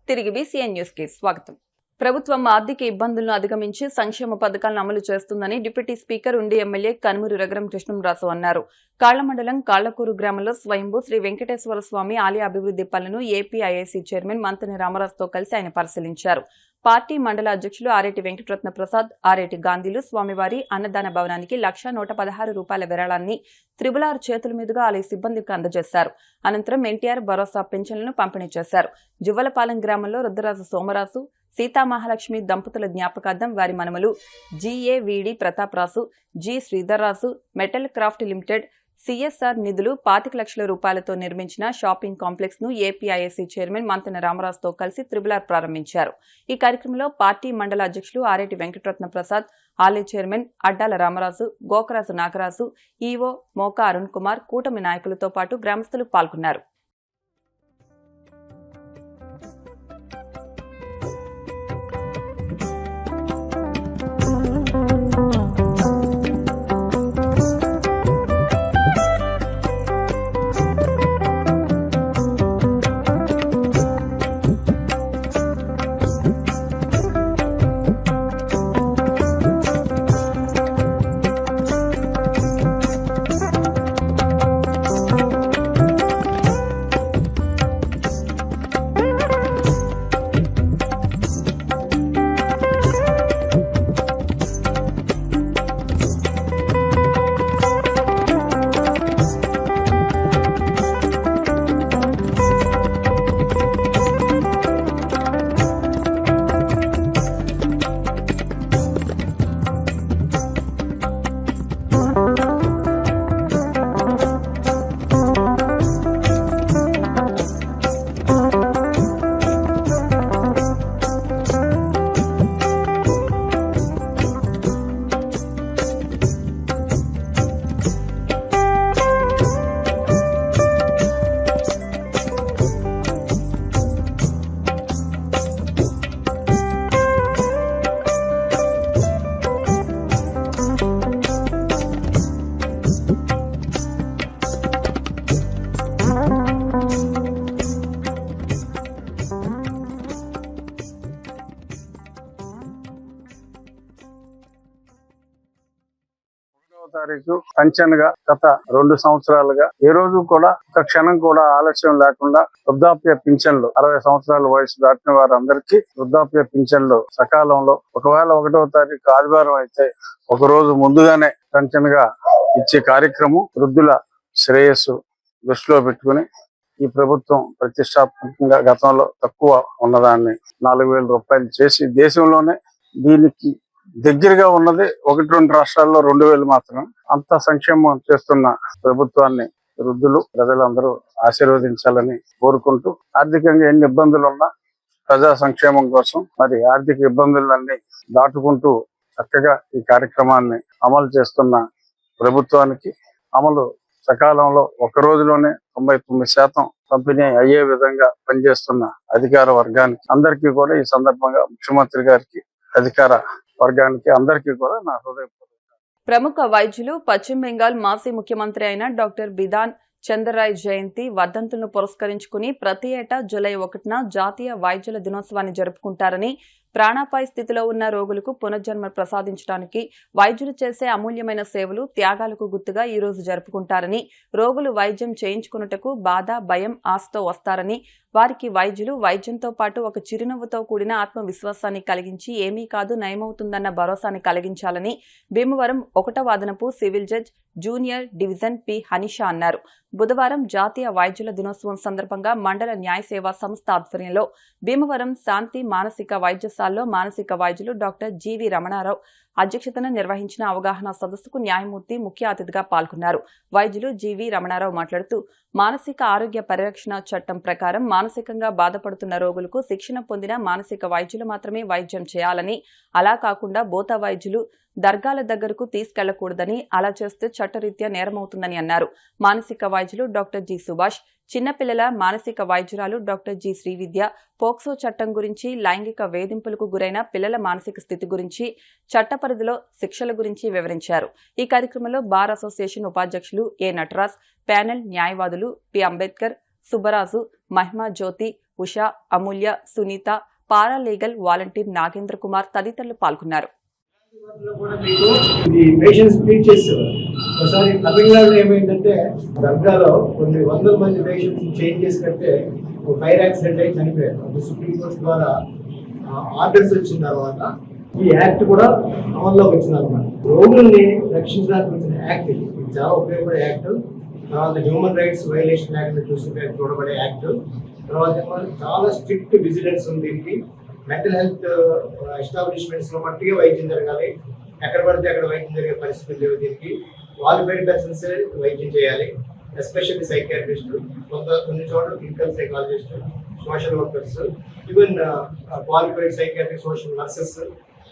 తిరిగి BCN news కి స్వాగతం. ప్రభుత్వం ఆర్థిక ఇబ్బందులను అధిగమించి సంక్షేమ పథకాలను అమలు చేస్తుందని డిప్యూటీ స్పీకర్ ఉండి ఎమ్మెల్యే కనుమూరి రఘురాం కృష్ణంరాజు అన్నారు. కాళ్ల మండలం కాళ్లకూరు గ్రామంలో స్వయంభూ శ్రీ వెంకటేశ్వర స్వామి ఆలయ అభివృద్ధి పనులను ఏపీఐఐసీ చైర్మన్ మంతెన రామరాజుతో కలిసి ఆయన పరిశీలించారు. పార్టీ మండల అధ్యక్షులు ఆరేటి వెంకటరత్న ప్రసాద్, ఆరేటి గాంధీలు స్వామివారి అన్నదాన భవనానికి 1,116 రూపాయల విరాళాన్ని త్రిబులార్ చేతుల మీదుగా ఆలయ సిబ్బందికి అందజేశారు. అనంతరం ఎన్టీఆర్ భరోసా పింఛన్లను పంపిణీ చేశారు. జువ్వలపాలెం గ్రామంలో రుద్రరాజు సోమరాజు, సీతామహాలక్ష్మి దంపతుల జ్ఞాపకార్థం వారి మనమలు GAVD Prataparaju, G Sridharraju, metal craft limited CSR నిధులు 25 లక్షల రూపాయలతో నిర్మించిన షాపింగ్ కాంప్లెక్స్ ను ఏపీఐఐసీ చైర్మన్ మంతెన రామరాజుతో కలిసి త్రిబులార్ ప్రారంభించారు. ఈ కార్యక్రమంలో పార్టీ మండల అధ్యక్షులు ఆరేటి వెంకటరత్న ప్రసాద్, ఆలయ చైర్మన్ అడ్డాల రామరాజు, గోకరాజు నాగరాజు, ఈవో మోకా అరుణ్ కుమార్, కూటమి నాయకులతో పాటు గ్రామస్తులు పాల్గొన్నారు. తారీఖు పంచన్గా గత 2 సంవత్సరాలుగా ఏ రోజు కూడా ఒక క్షణం కూడా ఆలస్యం లేకుండా వృద్ధాప్య పింఛన్లు 60 సంవత్సరాల వయసు దాటిన వారందరికీ వృద్ధాప్య పింఛన్లు సకాలంలో, ఒకవేళ 1వ తారీఖు ఆదివారం అయితే ఒక రోజు ముందుగానే పంచన్గా ఇచ్చే కార్యక్రమం వృద్ధుల శ్రేయస్సు దృష్టిలో పెట్టుకుని ఈ ప్రభుత్వం ప్రతిష్టాత్మకంగా గతంలో తక్కువ ఉన్నదాన్ని 4,000 రూపాయలు చేసి దేశంలోనే దీనికి దగ్గరగా ఉన్నది 1-2 రాష్ట్రాల్లో 2,000 మాత్రం. అంత సంక్షేమం చేస్తున్న ప్రభుత్వాన్ని వృద్ధులు ప్రజలందరూ ఆశీర్వదించాలని కోరుకుంటూ, ఆర్థికంగా ఎన్ని ఇబ్బందులు ఉన్నా ప్రజా సంక్షేమం కోసం మరి ఆర్థిక ఇబ్బందులన్నీ దాటుకుంటూ చక్కగా ఈ కార్యక్రమాన్ని అమలు చేస్తున్న ప్రభుత్వానికి, అమలు సకాలంలో ఒక రోజులోనే 99% పంపిణీ అయ్యే విధంగా పనిచేస్తున్న అధికార వర్గానికి అందరికీ కూడా ఈ సందర్భంగా ముఖ్యమంత్రి గారికి, అధికార వర్గానికి అందరికీ కూడా నా హృదయపూర్వక. ప్రముఖ వైద్యులు, పశ్చిమ బెంగాల్ మాజీ ముఖ్యమంత్రి అయిన డాక్టర్ బిధాన్ చంద్రరాయ్ జయంతి వర్ధంతులను పురస్కరించుకుని ప్రతి ఏటా జూలై 1న జాతీయ వైద్యుల దినోత్సవాన్ని జరుపుకుంటారని, ప్రాణాపాయ స్థితిలో ఉన్న రోగులకు పునర్జన్మ ప్రసాదించడానికి వైద్యులు చేసే అమూల్యమైన సేవలు, త్యాగాలకు గుర్తుగా ఈ రోజు జరుపుకుంటారని, రోగులు వైద్యం చేయించుకున్నటకు బాధ, భయం, ఆశతో వస్తారని, వారికి వైద్యులు వైద్యంతో పాటు ఒక చిరునవ్వుతో కూడిన ఆత్మవిశ్వాసాన్ని కలిగించి ఏమీ కాదు నయమవుతుందన్న భరోసాని కలిగించాలని భీమవరం 1వ అదనపు civil judge junior division P Hanisha అన్నారు. బుధవారం జాతీయ వైద్యుల దినోత్సవం సందర్భంగా మండల న్యాయ సేవా సంస్థ ఆధ్వర్యంలో భీమవరం శాంతి మానసిక వైద్యశాలలో మానసిక వైద్యులు డాక్టర్ జీవి రమణారావు అధ్యక్షతన నిర్వహించిన అవగాహన సదస్సుకు న్యాయమూర్తి ముఖ్య అతిథిగా పాల్గొన్నారు. వైద్యులు జీవి రమణారావు మాట్లాడుతూ, మానసిక ఆరోగ్య పరిరక్షణ చట్టం ప్రకారం మానసికంగా బాధపడుతున్న రోగులకు శిక్షణ పొందిన మానసిక వైద్యులు మాత్రమే వైద్యం చేయాలని, అలా కాకుండా బోత వైద్యులు దర్గాల దగ్గరకు తీసుకెళ్లకూడదని, అలా చేస్తే చట్టరీత్యా నేరమవుతుందని అన్నారు. మానసిక వైద్యులు డాక్టర్ జి సుభాష్, చిన్నపిల్లల మానసిక వైద్యురాలు డాక్టర్ జి శ్రీవిద్య పోక్సో చట్టం గురించి, లైంగిక వేధింపులకు గురైన పిల్లల మానసిక స్థితి గురించి, చట్ట పరిధిలో శిక్షల గురించి వివరించారు. ఈ కార్యక్రమంలో బార్ అసోసియేషన్ ఉపాధ్యక్షులు ఏ నటరాజ్, ప్యానెల్ న్యాయవాదులు పి అంబేద్కర్, సుబ్బరాజు, మహిమా జ్యోతి, ఉషా, అమూల్య, సునీత, పారాలీగల్ వాలంటీర్ నాగేంద్ర కుమార్ తదితరులు పాల్గొన్నారు. పేషెంట్స్ ట్రీట్ చేసేవారు. ఒకసారి తమిళనాడులో ఏమైందంటే దర్గాలో కొన్ని వందల మంది పేషెంట్స్ చేంజ్ చేసి కంటే ఫైర్ యాక్సిడెంట్ అయి చనిపోయారు. అప్పుడు సుప్రీంకోర్టు ద్వారా ఆర్డర్స్ వచ్చిన తర్వాత ఈ యాక్ట్ కూడా అమల్లోకి వచ్చింది అనమాట. రోగుల్ని రక్షించడానికి వచ్చిన యాక్ట్ ఇది చాలా ఉపయోగపడే యాక్ట్. తర్వాత హ్యూమన్ రైట్స్ వైలేషన్ యాక్ట్ చూసుకుంటే చూడబడే యాక్ట్. తర్వాత చాలా స్ట్రిక్ట్ విజిలెన్స్ ఉంది దీనికి. మెంటల్ హెల్త్ ఎస్టాబ్లిష్మెంట్స్ లో మట్టిగా వైద్యం జరగాలి. ఎక్కడ పడితే అక్కడ వైద్యం జరిగే పరిస్థితులు లేవు. దీనికి క్వాలిఫైడ్ పర్సన్స్ వైద్యం చేయాలి. ఎస్పెషల్లీ సైకియాట్రిస్ట్, కొన్ని చోట్ల clinical psychologist, social workers, even qualified psychiatric social nurses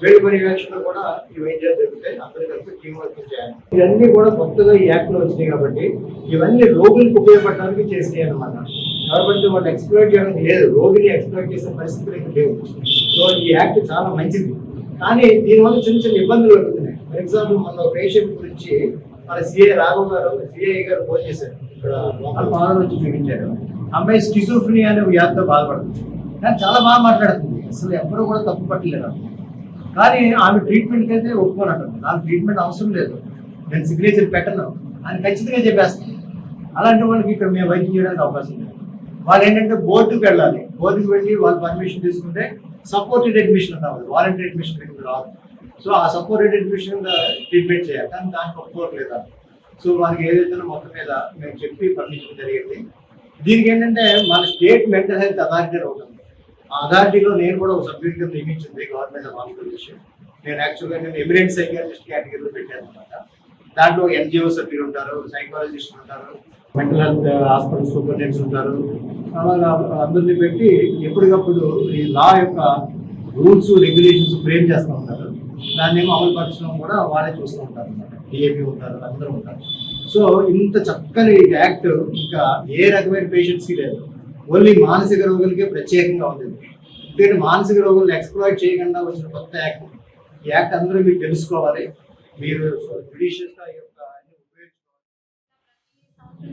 వీళ్ళ పర్యవేక్షణలో కూడా ఈ వైద్యాలు జరుగుతాయి. అందరూ కలిపి టీం వర్క్ చేయాలి. ఇవన్నీ కూడా కొత్తగా ఈ యాక్ట్ లో వచ్చినాయి కాబట్టి ఇవన్నీ రోగులకు ఉపయోగపడడానికి చేసినాయి అన్నమాట. కాబట్టి వాళ్ళు ఎక్స్ప్లోర్ చేయడానికి లేదు, రోగిని ఎక్స్ప్లోర్ చేసే పరిస్థితులు ఏమి లేవు. సో ఈ యాక్ట్ చాలా మంచిది. కానీ దీనివల్ల చిన్న చిన్న ఇబ్బందులు కలుగుతున్నాయి. ఫర్ ఎగ్జాంపుల్ మన పేషెంట్ గురించి మన సిఐ గారు ఫోన్ చేశారు. ఇక్కడ లోకల్ ఫాదర్ వచ్చి చూపించారు. అమ్మాయి స్కిజోఫ్రెనియా అనే వ్యాధితో బాధపడుతుంది. కానీ చాలా బాగా మాట్లాడుతుంది. అసలు ఎవరు కూడా తప్పు పట్టలేరు. కానీ ఆమె ట్రీట్మెంట్కి అయితే ఒప్పుకోనట్టుంది. నాకు ట్రీట్మెంట్ అవసరం లేదు, నేను సిగ్నేచర్ పెట్టను అని ఖచ్చితంగా చెప్పేస్తుంది. అలాంటి వాళ్ళకి ఇక్కడ మేము వైద్యం చేయడానికి అవకాశం లేదు. వాళ్ళు ఏంటంటే బోర్డుకి వెళ్ళాలి. బోర్డుకి వెళ్ళి వాళ్ళు పర్మిషన్ తీసుకుంటే సపోర్టెడ్ అడ్మిషన్ అన్నది, వాలంటరీ అడ్మిషన్ దగ్గర రాదు. సో ఆ సపోర్టెడ్ అడ్మిషన్ ట్రీట్మెంట్ చేయాలి. కానీ దానికి ఒప్పుకోవట్లేదు. సో వాళ్ళకి ఏదైతే మొత్తం మీద మేము చెప్పి పర్మిషన్ జరిగింది. దీనికి ఏంటంటే మన స్టేట్ మెంటల్ హెల్త్ అథారిటీ ఉంటుంది. ఆ అథారిటీలో నేను కూడా ఒక సబ్జెక్ట్ కింద నియమించింది గవర్నమెంట్ ఆఫ్ ఆంధ్రప్రదేశ్. నేను యాక్చువల్గా ఎమిరెంట్ సైకియాట్రిస్ట్ కేటగిరీలో పెట్టాను అనమాట. దాంట్లో ఎన్జిఓ సభ్యులు ఉంటారు, సైకాలజిస్టులు ఉంటారు, మెంటల్ హెల్త్ హాస్పిటల్ సూపరింటెండెంట్స్ ఉంటారు. అలాగా అందరినీ పెట్టి ఎప్పటికప్పుడు ఈ లా యొక్క రూల్స్ రెగ్యులేషన్స్ ఫ్రేమ్ చేస్తూ ఉంటారు. దాన్ని ఏమో అమలు పరచడం కూడా వాళ్ళే చూస్తూ ఉంటారు అనమాట. డిఏపీ ఉంటారు, అందరూ ఉంటారు. సో ఇంత చక్కని యాక్ట్ ఇంకా ఏ రకమైన పేషెంట్స్కి లేదు. ఓన్లీ మానసిక రోగులకే ప్రత్యేకంగా ఉంటుంది. ఎందుకంటే మానసిక రోగులను ఎక్స్ప్లాయిట్ చేయకుండా వచ్చిన కొత్త యాక్ట్. ఈ యాక్ట్ అందరూ మీరు తెలుసుకోవాలి. మీరు జుడిషియల్గా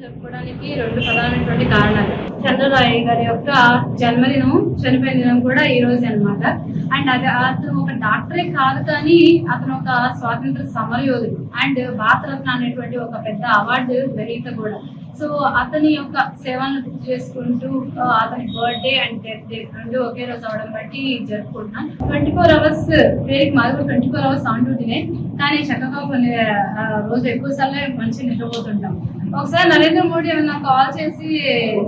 జరుపుకోవడానికి రెండు ప్రధానమైనటువంటి కారణాలు. చంద్రరాయ్ గారి యొక్క జన్మదినం, చనిపోయిన దినం కూడా ఈ రోజు అనమాట. అండ్ అది అతను ఒక డాక్టరే కాదు, కానీ అతను ఒక స్వాతంత్ర సమరయోధుడు అండ్ భారతరత్న అనేటువంటి ఒక పెద్ద అవార్డు గ్రహీత కూడా. సో అతని యొక్క సేవలను గుర్తు చేసుకుంటూ అతని బర్త్డే అండ్ డెత్ డే రెండు ఒకే రోజు అవడం బట్టి జరుపుకుంటున్నాం. 24 hours పేరుకి మాది 24 hours ఆన్ డ్యూటీనే, కానీ చక్కగా కొన్ని రోజు ఎక్కువ సార్లు మంచిగా నిద్రపోతుంటాం. ఒకసారి నరేంద్ర మోడీ ఏమన్నా కాల్ చేసి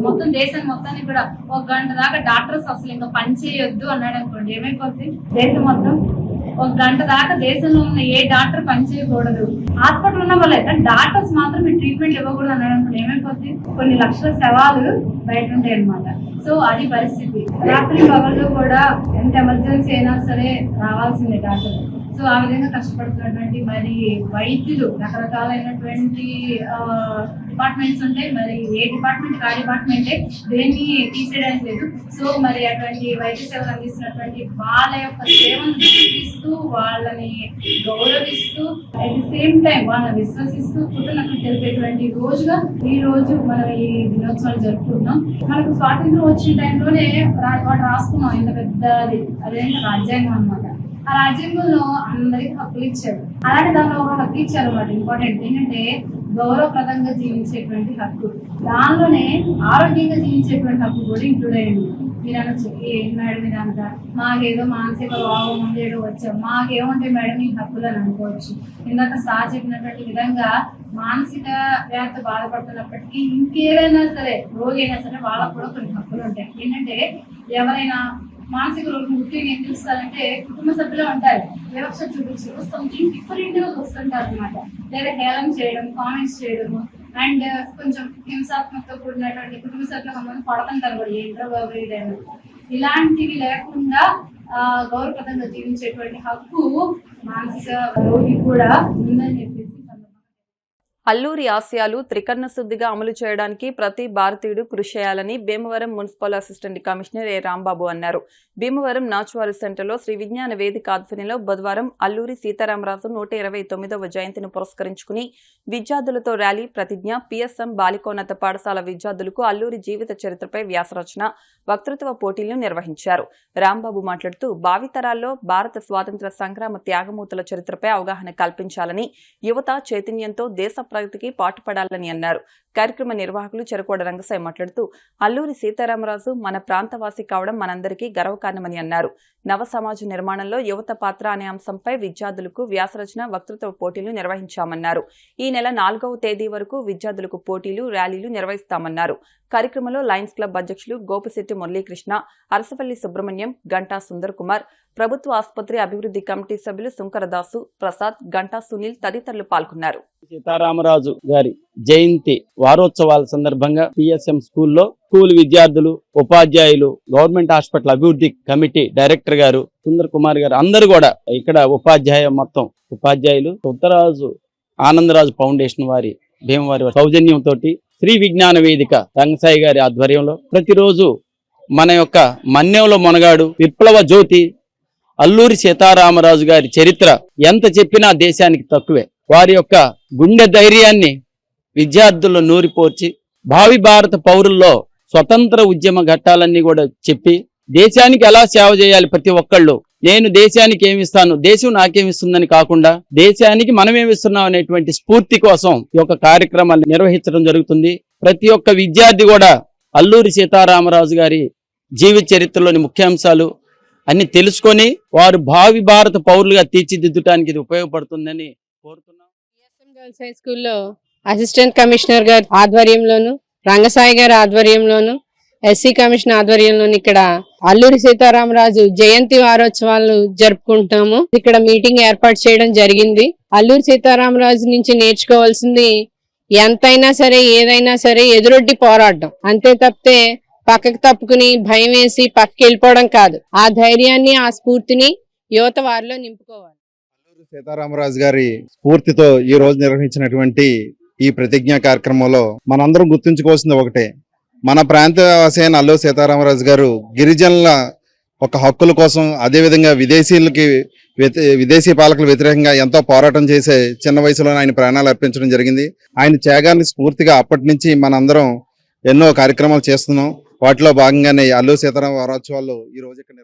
మొత్తం దేశం మొత్తాన్ని కూడా 1 గంట దాకా డాక్టర్స్ అసలు ఇంకా పని చేయొద్దు అన్నాడు అనుకోండి, ఏమైపోతుంది? దేశం మొత్తం 1 గంట దాకా దేశంలో ఉన్న ఏ డాక్టర్ పని చేయకూడదు, హాస్పిటల్ ఉన్న వాళ్ళైతే డాక్టర్స్ మాత్రం మీ ట్రీట్మెంట్ ఇవ్వకూడదు అన్నాడు అనుకోండి, ఏమైపోతుంది? కొన్ని లక్షల శవాలు బయట ఉంటాయి అనమాట. సో అది పరిస్థితి. రాత్రి పగళ్ళు కూడా ఎంత ఎమర్జెన్సీ అయినా సరే రావాల్సిందే డాక్టర్. సో ఆ విధంగా కష్టపడుతున్నటువంటి మరి వైద్యులు, రకరకాలైనటువంటి డిపార్ట్మెంట్స్ ఉంటాయి. మరి ఏ డిపార్ట్మెంట్ ఆ డిపార్ట్మెంటే, దేన్ని తీసేయడానికి లేదు. సో మరి అటువంటి వైద్య సేవలు అందిస్తున్నటువంటి వాళ్ళ యొక్క సేవను గుర్తిస్తూ, వాళ్ళని గౌరవిస్తూ, అట్ ది సేమ్ టైం వాళ్ళని విశ్వసిస్తూ కృతజ్ఞతలు తెలిపేటువంటి రోజుగా ఈ రోజు మనం ఈ దినోత్సవాలు జరుపుకుంటున్నాం. మనకు స్వాతంత్రం వచ్చిన టైంలోనే వాడు రాసుకున్నాం ఇంత పెద్దది, అదేంటి రాజ్యాంగం అనమాట. ఆ రాజ్యాంగంలో అందరికి హక్కులు ఇచ్చారు. అలాంటి దానిలో ఒక హక్కు ఇచ్చారు అన్నమాట. ఇంపార్టెంట్ ఏంటంటే గౌరవప్రదంగా జీవించేటువంటి హక్కు. దానిలోనే ఆరోగ్యంగా జీవించేటువంటి హక్కు కూడా ఇంక్లూడ్ అయ్యింది. మీరు అనొచ్చు, మేడం ఇదంతా మాకేదో మానసిక రోగం ఉండేదో వచ్చాం, మాకేముంటాయి మేడం ఈ హక్కులు అని అనుకోవచ్చు. ఇందాక సార్ చెప్పినటువంటి విధంగా మానసిక వ్యాధితో బాధపడుతున్నప్పటికీ ఇంకేదైనా సరే రోగి అయినా సరే వాళ్ళకు కూడా కొన్ని హక్కులు ఉంటాయి. ఏంటంటే ఎవరైనా మానసిక రోగం ముఖ్యంగా ఏం చూస్తారంటే కుటుంబ సభ్యులు ఉంటారు, వివక్ష చూపించి సంథింగ్ డిఫరెంట్ గా చూస్తుంటారు అనమాట. లేదా హేళన చేయడం, కామెంట్స్ చేయడము, అండ్ కొంచెం హింసాత్మకతో కూడినటువంటి కుటుంబ సభ్యులు కొంతమంది పడుతుంటారు కూడా, ఏంటో గౌరవ. ఇలాంటివి లేకుండా గౌరవప్రదంగా జీవించేటువంటి హక్కు మానసిక రోగి కూడా ఉందని చెప్పేసి అల్లూరి ఆశయాలు త్రికరణ శుద్ధిగా అమలు చేయడానికి ప్రతి భారతీయుడు కృషి చేయాలని భీమవరం మున్సిపల్ అసిస్టెంట్ కమిషనర్ ఏ రాంబాబు అన్నారు. భీమవరం నాచువారి సెంటర్లో శ్రీ విజ్ఞాన వేదిక ఆధ్వర్యంలో బుధవారం అల్లూరి సీతారామరాజు 129వ జయంతిని పురస్కరించుకుని విద్యార్థులతో ర్యాలీ, ప్రతిజ్ఞ, పిఎస్ఎం బాలికోన్నత పాఠశాల విద్యార్థులకు అల్లూరి జీవిత చరిత్రపై వ్యాసరచన, వక్తృత్వ పోటీలను నిర్వహించారు. రాంబాబు మాట్లాడుతూ భావితరాల్లో భారత స్వాతంత్ర సంగ్రామ త్యాగమూర్తుల చరిత్రపై అవగాహన కల్పించాలని, యువత చైతన్యంతో దేశ ప్రగతికి పాటుపడాలని అన్నారు. కార్యక్రమ నిర్వాహకులు చెరుకోడ రంగసాయి మాట్లాడుతూ అల్లూరి సీతారామరాజు మన ప్రాంతవాసి కావడం మనందరికీ గర్వకారణమని అన్నారు. నవ సమాజ నిర్మాణంలో యువత పాత్ర అనే అంశంపై విద్యార్థులకు వ్యాసరచన, వక్తృత్వ పోటీలు నిర్వహించామన్నారు. ఈ నెల 4వ తేదీ వరకు విద్యార్థులకు పోటీలు, ర్యాలీలు నిర్వహిస్తామన్నారు. కార్యక్రమంలో లయన్స్ క్లబ్ అధ్యక్షులు గోపిశెట్టి మురళీకృష్ణ, అరసపల్లి సుబ్రహ్మణ్యం, గంటా సుందర్ కుమార్, ప్రభుత్వ ఆసుపత్రి అభివృద్ధి కమిటీ సభ్యులు శుంకరదాసు, ప్రసాద్, గంటా సునీల్ తదితరులు పాల్గొన్నారు. సీతారామరాజు గారి జయంతి వారోత్సవాల సందర్భంగా పిఎస్ఎం స్కూల్లో స్కూల్ విద్యార్థులు, ఉపాధ్యాయులు, గవర్నమెంట్ హాస్పిటల్ అభివృద్ధి కమిటీ డైరెక్టర్ గారు సుందర్ కుమార్ గారు అందరూ కూడా ఇక్కడ ఉపాధ్యాయులు ఉత్తరాజు ఆనందరాజు ఫౌండేషన్ వారి భీమవారి సౌజన్యంతో శ్రీ విజ్ఞాన వేదిక రంగసాయి గారి ఆధ్వర్యంలో ప్రతిరోజు మన యొక్క మన్యంలో మొనగాడు విప్లవ జ్యోతి అల్లూరి సీతారామరాజు గారి చరిత్ర ఎంత చెప్పినా దేశానికి తక్కువే. వారి యొక్క గుండె ధైర్యాన్ని విద్యార్థుల్లో నూరిపోర్చి భావి భారత పౌరుల్లో స్వతంత్ర ఉద్యమ ఘట్టాలన్నీ కూడా చెప్పి దేశానికి ఎలా సేవ చేయాలి, ప్రతి ఒక్కళ్ళు నేను దేశానికి ఏమిస్తాను, దేశం నాకేమిస్తుందని కాకుండా దేశానికి మనం ఏమిస్తున్నాం అనేటువంటి స్ఫూర్తి కోసం ఈ యొక్క కార్యక్రమాలు నిర్వహించడం జరుగుతుంది. ప్రతి ఒక్క విద్యార్థి కూడా అల్లూరి సీతారామరాజు గారి జీవిత చరిత్రలోని ముఖ్యాంశాలు అన్ని తెలుసుకొని వారు భావి భారత పౌరులుగా తీర్చిదిద్దడానికి ఇది ఉపయోగపడుతుందని కోరుతున్నాం. గర్ల్స్ హై స్కూల్లో అసిస్టెంట్ కమిషనర్ గారి ఆధ్వర్యంలోను, రంగసాయి గారి ఆధ్వర్యంలోను, ఎస్సీ కమిషన్ ఆధ్వర్యంలోను ఇక్కడ అల్లూరి సీతారామరాజు జయంతి వారోత్సవాలు జరుపుకుంటున్నాము. ఇక్కడ మీటింగ్ ఏర్పాటు చేయడం జరిగింది. అల్లూరి సీతారామరాజు నుంచి నేర్చుకోవాల్సింది ఎంతైనా సరే, ఏదైనా సరే ఎదురొడ్డి పోరాడడం, అంతే తప్పితే పక్కకు తప్పుకుని భయం వేసి పక్కకి వెళ్ళిపోవడం కాదు. ఆ ధైర్యాన్ని, ఆ స్ఫూర్తిని యువత వారిలో నింపుకోవాలి. అల్లూరి సీతారామరాజు గారి స్ఫూర్తితో ఈ రోజు నిర్వహించినటువంటి ఈ ప్రతిజ్ఞా కార్యక్రమంలో మనందరం గుర్తుంచుకోవాల్సింది ఒకటే, మన ప్రాంతవాసి అయిన అల్లూరి సీతారామరాజు గారు గిరిజనుల ఒక హక్కుల కోసం, అదేవిధంగా విదేశీ పాలకుల వ్యతిరేకంగా ఎంతో పోరాటం చేసే చిన్న వయసులోనే ఆయన ప్రాణాలు అర్పించడం జరిగింది. ఆయన త్యాగాన్ని స్ఫూర్తిగా అప్పటి నుంచి మనందరం ఎన్నో కార్యక్రమాలు చేస్తున్నాం. వాటిలో భాగంగానే అల్లూరి సీతారామ వారోత్సవాలు ఈ రోజు ఇక్కడ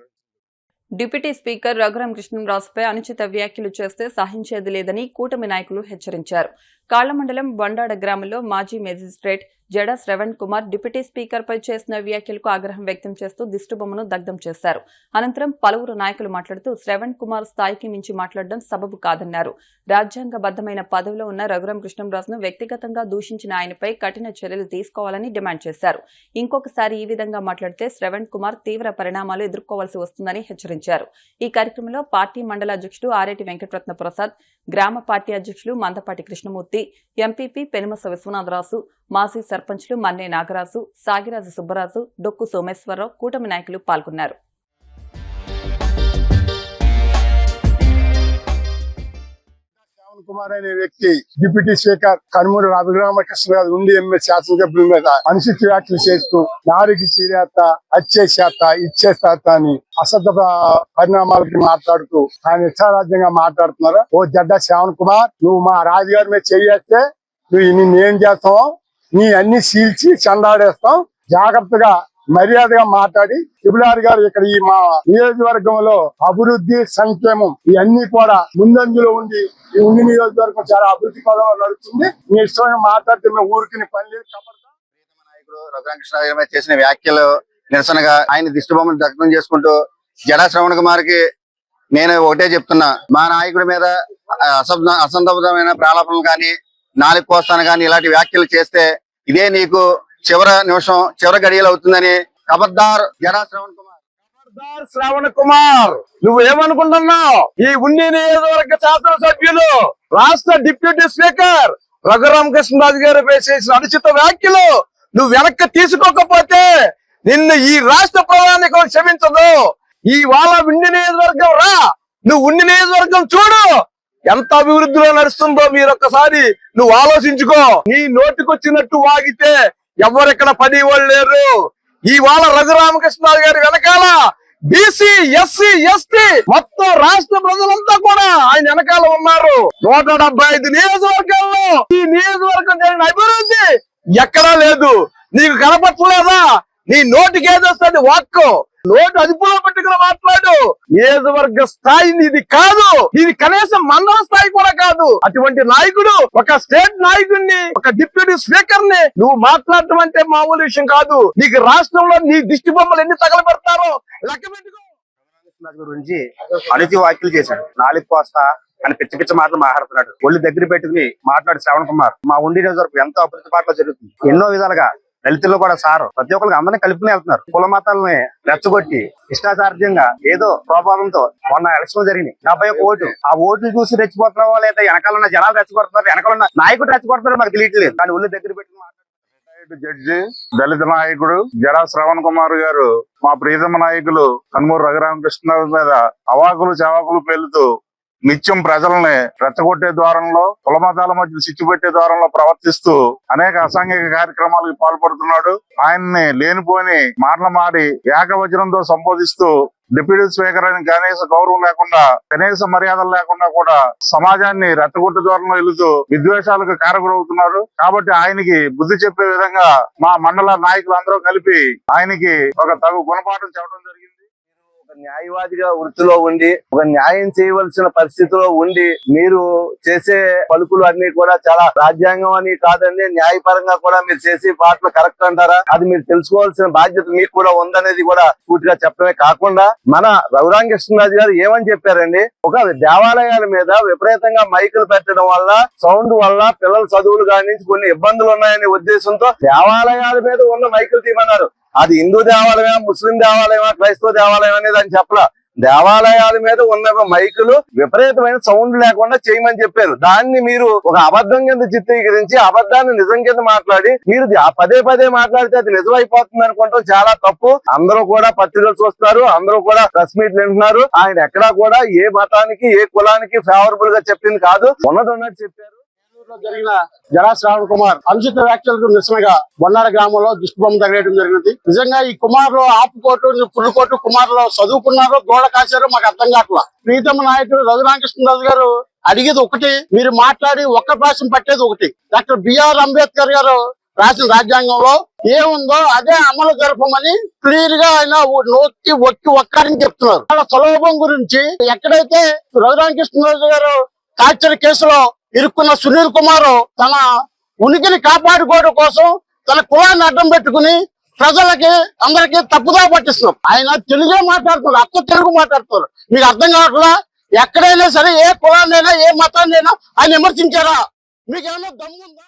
డిప్యూటీ స్పీకర్ రఘురామ కృష్ణంరాజుపై అనుచిత వ్యాఖ్యలు చేస్తే సహించేది లేదని కూటమి నాయకులు హెచ్చరించారు. కాళ్ల మండలం బండాడ గ్రామంలో మాజీ మేజిస్ట్రేట్ జడ శ్రవణ్ కుమార్ డిప్యూటీ స్పీకర్ పై చేసిన వ్యాఖ్యలకు ఆగ్రహం వ్యక్తం చేస్తూ దిష్టిబొమ్మను దగ్ధం చేశారు. అనంతరం పలువురు నాయకులు మాట్లాడుతూ శ్రవణ్ కుమార్ స్థాయికి మించి మాట్లాడడం సబబు కాదన్నారు. రాజ్యాంగబద్దమైన పదవిలో ఉన్న రఘురామ కృష్ణంరాజును వ్యక్తిగతంగా దూషించిన ఆయనపై కఠిన చర్యలు తీసుకోవాలని డిమాండ్ చేశారు. ఇంకొకసారి ఈ విధంగా మాట్లాడితే శ్రవణ్ కుమార్ తీవ్ర పరిణామాలు ఎదుర్కోవాల్సి వస్తుందని హెచ్చరించారు. ఈ కార్యక్రమంలో పార్టీ మండల అధ్యక్షుడు ఆరేటి వెంకటరత్న ప్రసాద్, గ్రామ పార్టీ అధ్యక్షులు మందపాటి కృష్ణమూర్తి, ఎంపీపీ పెనుమస విశ్వనాథరాజు, మాజీ సర్పంచ్లు మన్నే నాగరాజు, సాగిరాజు సుబ్బరాజు, డొక్కు సోమేశ్వరరావు, కూటమి నాయకులు పాల్గొన్నారు. కుమార్ అనే వ్యక్తి డిప్యూటీ స్పీకర్ కనుమూరి రఘురామకృష్ణ గారు ఉండి ఎమ్మెల్యే శాసనసభ్యుల మీద అనుచిత వ్యాఖ్యలు చేస్తూ నారికి చీరేత, అచ్చేసేత, ఇచ్చేసేత అని అసభ్య పరిణామాలకి మాట్లాడుతూ ఆయన ఇష్టారాజ్యంగా మాట్లాడుతున్నారు. ఓ జడ్డ శ్రవణ్ కుమార్, నువ్వు మా రాజుగారి మీద చేయేస్తే నిన్నేం చేస్తావు, నీ అన్ని సీల్చి చండాడేస్తాం, జాగ్రత్తగా మర్యాదగా మాట్లాడి తిరులారి గారు ఇక్కడ ఈ మా నియోజకవర్గంలో అభివృద్ధి, సంక్షేమం ఇవన్నీ కూడా ముందంజలో ఉండి ఈ ఉండి నియోజకవర్గం చాలా అభివృద్ధి పదంలో నడుస్తుంది. నీ ఇష్టంగా మాట్లాడితే మేము ఊరికి పని లేదు. నాయకుడు రఘురామకృష్ణ గారి మీద చేసిన వ్యాఖ్యలు నిరసనగా ఆయన దిష్టిబొమ్మను దగ్ధం చేసుకుంటూ జడా శ్రవణ్ కుమార్ కి నేను ఒకటే చెప్తున్నా, మా నాయకుడి మీద అసందర్భమైన ప్రాలాపనలు కానీ, నాలుగు కోస్తాను కానీ ఇలాంటి వ్యాఖ్యలు చేస్తే ఇదే నీకు చివరి నిమిషం, చివరి గడియలు అవుతుందని ఖబర్దార్ జడా శ్రవణ్ కుమార్. ఖబర్దార్ శ్రవణ్ కుమార్, నువ్వు ఏమనుకుంటున్నావు? ఈ ఉండి నియోజకవర్గ శాసనసభ్యులు, రాష్ట్ర డిప్యూటీ స్పీకర్ రఘురామ కృష్ణరాజు గారిపై చేసిన అనుచిత వ్యాఖ్యలు నువ్వు వెనక్కి తీసుకోకపోతే నిన్ను ఈ రాష్ట్ర ప్రధానికం క్షమించదు. ఈ వాళ్ళ ఉండి నియోజకవర్గం రా, నువ్వు ఉండి నియోజకవర్గం చూడు ఎంత అభివృద్ధిలో నడుస్తుందో మీరు ఒక్కసారి నువ్వు ఆలోచించుకో. నీ నోటికొచ్చినట్టు వాగితే ఎవరెక్కడ పని వాళ్ళు లేరు. ఇవాళ రఘురామకృష్ణరాజు గారి వెనకాల బీసీ, ఎస్సీ, ఎస్టీ మొత్తం రాష్ట్ర ప్రజలంతా కూడా ఆయన వెనకాల ఉన్నారు. 175 నియోజకవర్గాల్లో ఈ నియోజకవర్గం జరిగిన అభివృద్ధి ఎక్కడా లేదు. నీకు కనపట్టలేదా? నీ నోటికి ఏదొస్తుంది వాక్కు నోటు అదుపులో పెట్టుకుని మాట్లాడు. నియోజకవర్గ స్థాయి ఇది కాదు, ఇది కనీసం మండల స్థాయి కూడా కాదు. అటువంటి నాయకుడు ఒక స్టేట్ నాయకుడిని, ఒక డిప్యూటీ స్పీకర్ ని నువ్వు మాట్లాడటం అంటే మామూలు విషయం కాదు. నీకు రాష్ట్రంలో నీ దిష్టి బొమ్మలు ఎన్ని తగలబెడతారో లెక్క పెట్టుకో. గురించి అనుచి వ్యాఖ్యలు చేశాడు. నాలుగు కోస్తా అని పిచ్చి పిచ్చి మాటలు మాట్లాడుతున్నాడు. ఒళ్ళు దగ్గర పెట్టుకుని మాట్లాడు శ్రవణ్ కుమార్. మా ఉండి నియోజకవర్గం ఎంతో అభివృద్ధి పాటలు జరుగుతుంది. ఎన్నో విధాలుగా దళితుల్లో కూడా సారు ప్రతి ఒక్కరికి అందరినీ కలుపుకుని వెళ్తున్నారు. కుల మతాలని రెచ్చగొట్టి ఇష్టాచార్యంగా ఏదో ప్రభావంతో మొన్న ఎలక్షన్ జరిగింది. 71 ఓటు. ఆ ఓట్లు చూసి రెచ్చిపోతున్నావో లేదా వెనకాలన్న జనాలు రెచ్చగొడుతున్నారు, వెనకాలన్న నాయకుడు రెచ్చగొడుతున్నారో మాకు తెలియట్లేదు. కానీ ఒళ్ళు దగ్గర పెట్టుకుని జడ్జి దళిత నాయకుడు జడా శ్రవణ్ కుమార్ గారు మా ప్రియతమ నాయకులు కనుమూరు రఘురామకృష్ణ మీద అవాకులు చవాకులు పేలుతూ నిత్యం ప్రజల్ని రెచ్చగొట్టే ద్వారంలో, కుల మతాల మధ్య చిచ్చు పెట్టే ద్వారంలో ప్రవర్తిస్తూ అనేక అసాంఘిక కార్యక్రమాలకు పాల్పడుతున్నాడు. ఆయన్ని లేనిపోని మాటలు మాడి ఏకవచనంతో సంబోధిస్తూ డిప్యూటీ స్పీకర్ అని కనీస గౌరవం లేకుండా, కనీస మర్యాదలు లేకుండా కూడా సమాజాన్ని రెచ్చగొట్టే ద్వారంలో వెళుతూ విద్వేషాలకు కారకులవుతున్నారు. కాబట్టి ఆయనకి బుద్ధి చెప్పే విధంగా మా మండల నాయకులందరూ కలిపి ఆయనకి ఒక తగు గుణపాఠం చెప్పడం జరిగింది. న్యాయవాదిగా వృత్తిలో ఉండి ఒక న్యాయం చేయవలసిన పరిస్థితిలో ఉండి మీరు చేసే పలుకులు అన్ని కూడా చాలా రాజ్యాంగం అని కాదండి, న్యాయపరంగా కూడా మీరు చేసే పాటలు కరెక్ట్ అంటారా? అది మీరు తెలుసుకోవాల్సిన బాధ్యత మీకు కూడా ఉందనేది కూడా పూర్తిగా చెప్పడమే కాకుండా మన రఘురామకృష్ణరాజు గారు ఏమని చెప్పారండి, ఒక దేవాలయాల మీద విపరీతంగా మైకులు పెట్టడం వల్ల, సౌండ్ వల్ల పిల్లల చదువులు కాడి నుంచి కొన్ని ఇబ్బందులు ఉన్నాయనే ఉద్దేశంతో దేవాలయాల మీద ఉన్న మైకులు తీయమన్నారు. అది హిందూ దేవాలయమా, ముస్లిం దేవాలయమా, క్రైస్తవ దేవాలయం అనేది అని చెప్పలా. దేవాలయాల మీద ఉన్న మైకులు విపరీతమైన సౌండ్ లేకుండా చేయమని చెప్పారు. దాన్ని మీరు ఒక అబద్ధం కింద చిత్రీకరించి అబద్ధాన్ని నిజం కింద మాట్లాడి మీరు పదే పదే మాట్లాడితే అది నిజమైపోతుంది అనుకుంటాం చాలా తప్పు. అందరూ కూడా పత్రికలు చూస్తారు, అందరూ కూడా ప్రెస్ మీట్లు వింటున్నారు. ఆయన ఎక్కడా కూడా ఏ మతానికి ఏ కులానికి ఫేవరబుల్ గా చెప్పింది కాదు, ఉన్నది ఉన్నట్టు చెప్పారు. జరిగిన జడా శ్రావణ్ కుమార్ అనుచిత వ్యాఖ్యలకు నిరసనగా బొన్నాడ గ్రామంలో దిష్టిబొమ్మ తగలేయడం జరిగింది. నిజంగా ఈ కుమార్లో ఆపుకోటు పుల్లుకోటు కుమార్లో చదువుకున్నారో గోడ కాశారో మాకు అర్థం కావట్లా. ప్రీతమ నాయకుడు రఘురామకృష్ణరాజు గారు అడిగేది ఒకటి, మీరు మాట్లాడి ఒక్క ప్రాసం పట్టేది ఒకటి. డాక్టర్ బిఆర్ అంబేద్కర్ గారు రాసిన రాజ్యాంగంలో ఏముందో అదే అమలు జరపమని క్లియర్ గా ఆయన నోక్కి ఒక్కడిని చెప్తున్నారు. వాళ్ళ సులభం గురించి ఎక్కడైతే రఘురామకృష్ణరాజు గారు టార్చర్ కేసులో ఇరుక్కున్న సునీల్ కుమార్ తన ఉనికిని కాపాడుకోవడం కోసం తన కులాన్ని అడ్డం పెట్టుకుని ప్రజలకి అందరికి తప్పుదా పట్టిస్తున్నారు. ఆయన తెలుగే మాట్లాడుతున్నారు, అక్క తెలుగు మాట్లాడుతున్నారు. మీకు అర్థం కావట్లా? ఎక్కడైనా సరే ఏ కులాన్నైనా ఏ మతాన్నైనా ఆయన విమర్శించారా? మీకు ఏమైనా దమ్ముందా?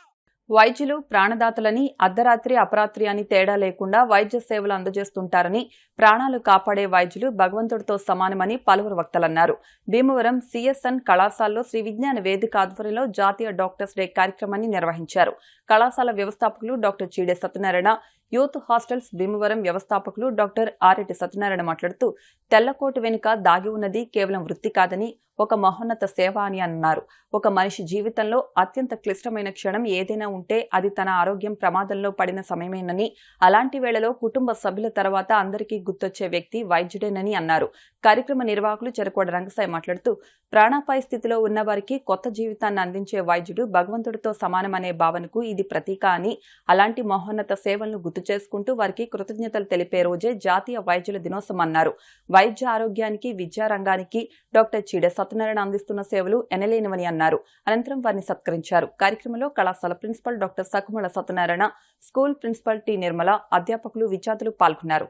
వైద్యులు ప్రాణదాతలని అర్ధరాత్రి అపరాత్రి అని తేడా లేకుండా వైద్య సేవలు అందజేస్తుంటారని, ప్రాణాలు కాపాడే వైద్యులు భగవంతుడితో సమానమని పలువురు వక్తలన్నారు. భీమవరం సిఎస్ఎన్ కళాశాలలో శ్రీ విజ్ఞాన వేదిక ఆధ్వర్యంలో జాతీయ డాక్టర్స్ డే కార్యక్రమాన్ని నిర్వహించారు. కళాశాల వ్యవస్థాపకులు doctor Cheede Satyanarayana, youth hostels Bhimavaram వ్యవస్థాపకులు డాక్టర్ ఆరెడ్డి సత్యనారాయణ మాట్లాడుతూ, తెల్లకోటు వెనుక దాగి ఉన్నది కేవలం వృత్తి కాదని ఒక మహోన్నత సేవ అని అన్నారు. ఒక మనిషి జీవితంలో అత్యంత క్లిష్టమైన క్షణం ఏదైనా ఉంటే అది తన ఆరోగ్యం ప్రమాదంలో పడిన సమయమేనని, అలాంటి వేళలో కుటుంబ సభ్యుల తర్వాత అందరికీ గుర్తొచ్చే వ్యక్తి వైద్యుడేనని అన్నారు. కార్యక్రమ నిర్వాహకులు చెరకోడ రంగసాయి మాట్లాడుతూ, ప్రాణాపాయ స్థితిలో ఉన్న వారికి కొత్త జీవితాన్ని అందించే వైద్యుడు భగవంతుడితో సమానమనే భావనకు ఇది ప్రతీక అని, అలాంటి మహోన్నత సేవలను గుర్తు చేసుకుంటూ వారికి కృతజ్ఞతలు తెలిపే రోజే జాతీయ వైద్యుల దినోత్సవం అన్నారు. వైద్య ఆరోగ్యానికి, విద్యారంగానికి డాక్టర్ చీడే సత్యనారాయణ అందిస్తున్న సేవలు ఎనలేనివని అన్నారు. అనంతరం వారిని సత్కరించారు. కార్యక్రమంలో కళాశాల principal doctor Sakumala Satyanarayana, school principal T Nirmala, అధ్యాపకులు, విద్యార్థులు పాల్గొన్నారు.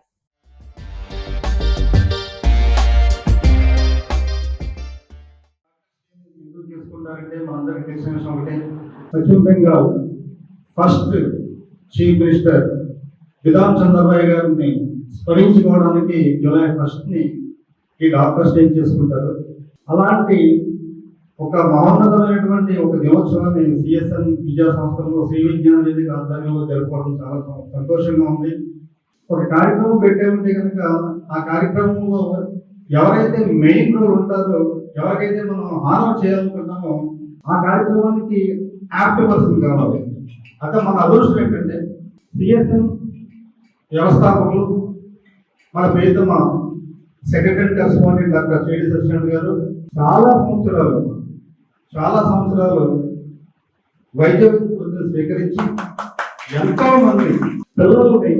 పశ్చిమ Bengal first chief minister Bidhan Chandrababu గారిని స్మరించుకోవడానికి జూలై 1 ఈ డాక్టర్స్ డే చేసుకుంటారు. అలాంటి ఒక మహోన్నతమైనటువంటి ఒక దినోత్సవాన్ని సిఎస్ఎన్ విద్యా సంస్థలో శ్రీ విజ్ఞాన వేదిక ఆధ్వర్యంలో జరుపుకోవడం చాలా సంతోషంగా ఉంది. ఒక కార్యక్రమం పెట్టామంటే కనుక ఆ కార్యక్రమంలో ఎవరైతే మెయిన్ రోల్ ఉంటారో, ఎవరికైతే మనం హానర్ చేయాలనుకుంటామో ఆ కార్యక్రమానికి యాప్ట్ పర్సన్ కావాలి. అక్కడ మన అదృష్టం ఏంటంటే సిఎస్ఎన్ వ్యవస్థాపకులు మన ప్రియతమ secretary correspondent doctor Cheede Satyanarayana గారు చాలా సంవత్సరాలు వైద్య వృత్తిని స్వీకరించి ఎంతో మంది పిల్లల్ని